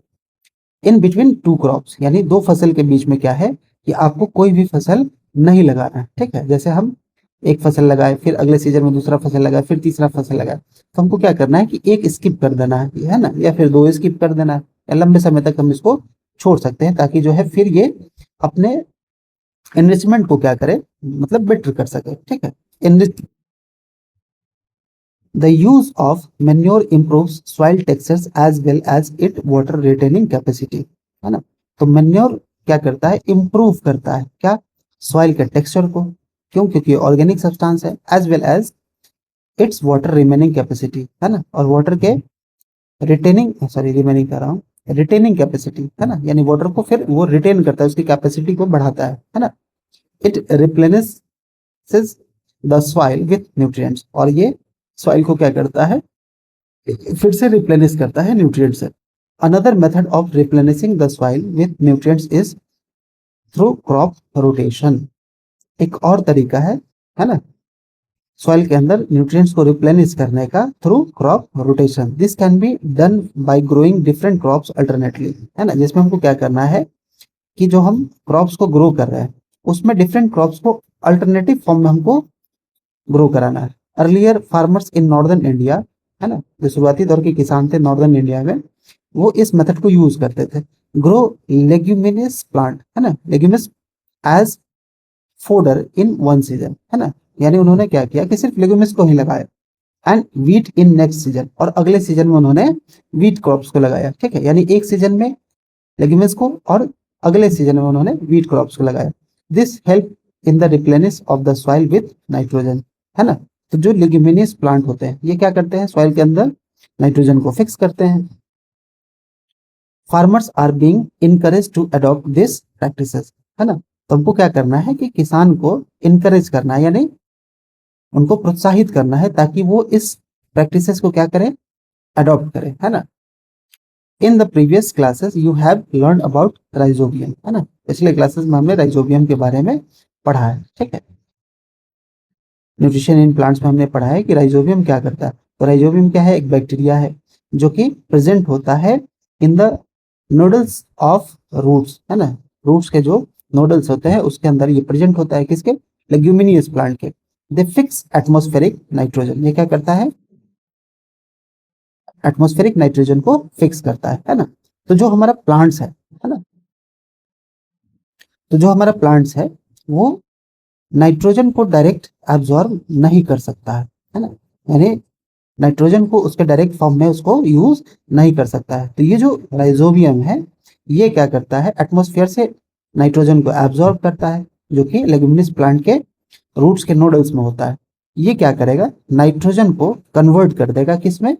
इन बिटवीन टू क्रॉप्स यानी दो फसल के बीच में क्या है कि आपको कोई भी फसल नहीं लगाना है, ठीक है। जैसे हम एक फसल लगाए, फिर अगले सीजन में दूसरा फसल लगाए, फिर तीसरा फसल लगाए, तो हमको क्या करना है कि एक स्किप कर देना है ना, या फिर दो स्किप कर देना है, या लंबे समय तक हम इसको छोड़ सकते हैं ताकि जो है फिर ये अपने इन्वेस्टमेंट को क्या करे, मतलब बेटर कर सके, ठीक है। The use of manure improves soil textures as well as its water retaining capacity, है ना। तो मैन्योर क्या करता है, इम्प्रूव करता है क्या, सॉइल के टेक्सचर को, क्यों, क्योंकि ऑर्गेनिक सब्सटेंस है, as well as its water remaining capacity, है ना, और वाटर के रिमेनिंग कर रहा हूँ, रिटेनिंग कैपेसिटी, है ना, यानी वाटर को फिर वो रिटेन करता है, उसकी कैपेसिटी को बढ़ाता है ना। It replenishes the soil with nutrients, और ये सॉइल को क्या करता है, फिर से रिप्लेनिश करता है न्यूट्रिएंट से। Another method of replenishing the soil with nutrients is through crop rotation. एक और तरीका है ना, सॉइल के अंदर न्यूट्रिएंट्स को रिप्लेनिश करने का through crop rotation. This can be done by growing different crops alternately, है ना, जिसमें हमको क्या करना है कि जो हम क्रॉप्स को ग्रो कर रहे हैं उसमें डिफरेंट क्रॉप्स को अल्टरनेटिव फॉर्म में हमको ग्रो कराना है। Earlier farmers in northern India, है ना, जो शुरुआती दौर के किसान थे नॉर्दर्न इंडिया में, वो इस मेथड को यूज करते थे। ग्रो लेग्यूमिनस प्लांट, है ना, leguminous as fodder in one season, है ना, यानी उन्होंने क्या किया कि सिर्फ लेग्यूमिनस को ही लगाया, and wheat in next season, और अगले सीजन में उन्होंने वीट क्रॉप्स को लगाया, ठीक है, यानी एक सीजन में लेग्यूमिनस को और अगले सीजन में उन्होंने वीट क्रॉप्स को लगाया। This help in the replenish of the soil with nitrogen, है ना। तो जो लेग्यूमिनियस प्लांट होते हैं ये क्या करते हैं, सॉइल के अंदर नाइट्रोजन को फिक्स करते हैं। Farmers are being encourage to adopt this practices, है ना। तो हमको क्या करना है कि किसान को इनकरेज करना है, यानी उनको प्रोत्साहित करना है ताकि वो इस प्रैक्टिसेस को क्या करें, अडॉप्ट करें, है ना। इन the previous classes you have learn about rhizobium, है ना, पिछले क्लासेस में हमने राइजोबियम के बारे में पढ़ा है, ठीक है। न्यूट्रिशन इन प्लांट्स में हमने पढ़ा है कि राइजोबियम क्या करता है। तो राइजोबियम क्या है, एक बैक्टीरिया है जो कि प्रेजेंट होता है in the nodals of roots, है ना, रूट्स के जो नोडल्स होते हैं उसके अंदर ये प्रेजेंट होता है, किसके, लेग्यूमिनियस प्लांट के। दे फिक्स एटमॉस्फेरिक नाइट्रोजन, ये क्या करता है, एटमॉस्फेरिक नाइट्रोजन को फिक्स करता है ना। तो जो हमारा प्लांट्स है ना, तो जो हमारा प्लांट्स है वो नाइट्रोजन को डायरेक्ट एब्जॉर्ब नहीं कर सकता है ना, यानी नाइट्रोजन को उसके डायरेक्ट फॉर्म में उसको यूज नहीं कर सकता है। तो ये जो राइजोबियम है ये क्या करता है, एटमॉस्फेयर से नाइट्रोजन को एब्जॉर्ब करता है, जो कि लेग्यूमिनस प्लांट के रूट्स के नोडल्स में होता है। ये क्या करेगा, नाइट्रोजन को कन्वर्ट कर देगा किसमें,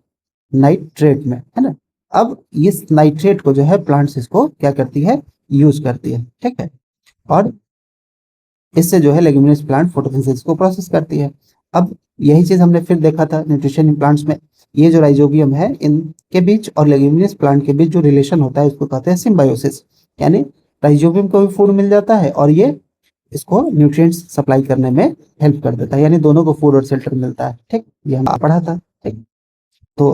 नाइट्रेट में, है ना। अब इस नाइट्रेट को जो है प्लांट्स इसको क्या करती है, यूज करती है, ठीक है। और इससे जो है लेग्यूमिनस प्लांट फोटोसिंथेसिस को प्रोसेस करती है। अब यही चीज हमने फिर देखा था न्यूट्रिशन इन प्लांट्स में, ये जो राइजोबियम है इनके बीच और लेग्यूमिनस प्लांट के बीच जो रिलेशन होता है उसको कहते हैं सिम्बायोसिस, यानी राइजोबियम को भी फूड मिल जाता है और ये इसको न्यूट्रिएंट्स सप्लाई करने में हेल्प कर देता है, यानी दोनों को फूड और शेल्टर मिलता है, ठीक, ये हम पढ़ा था, ठीक। तो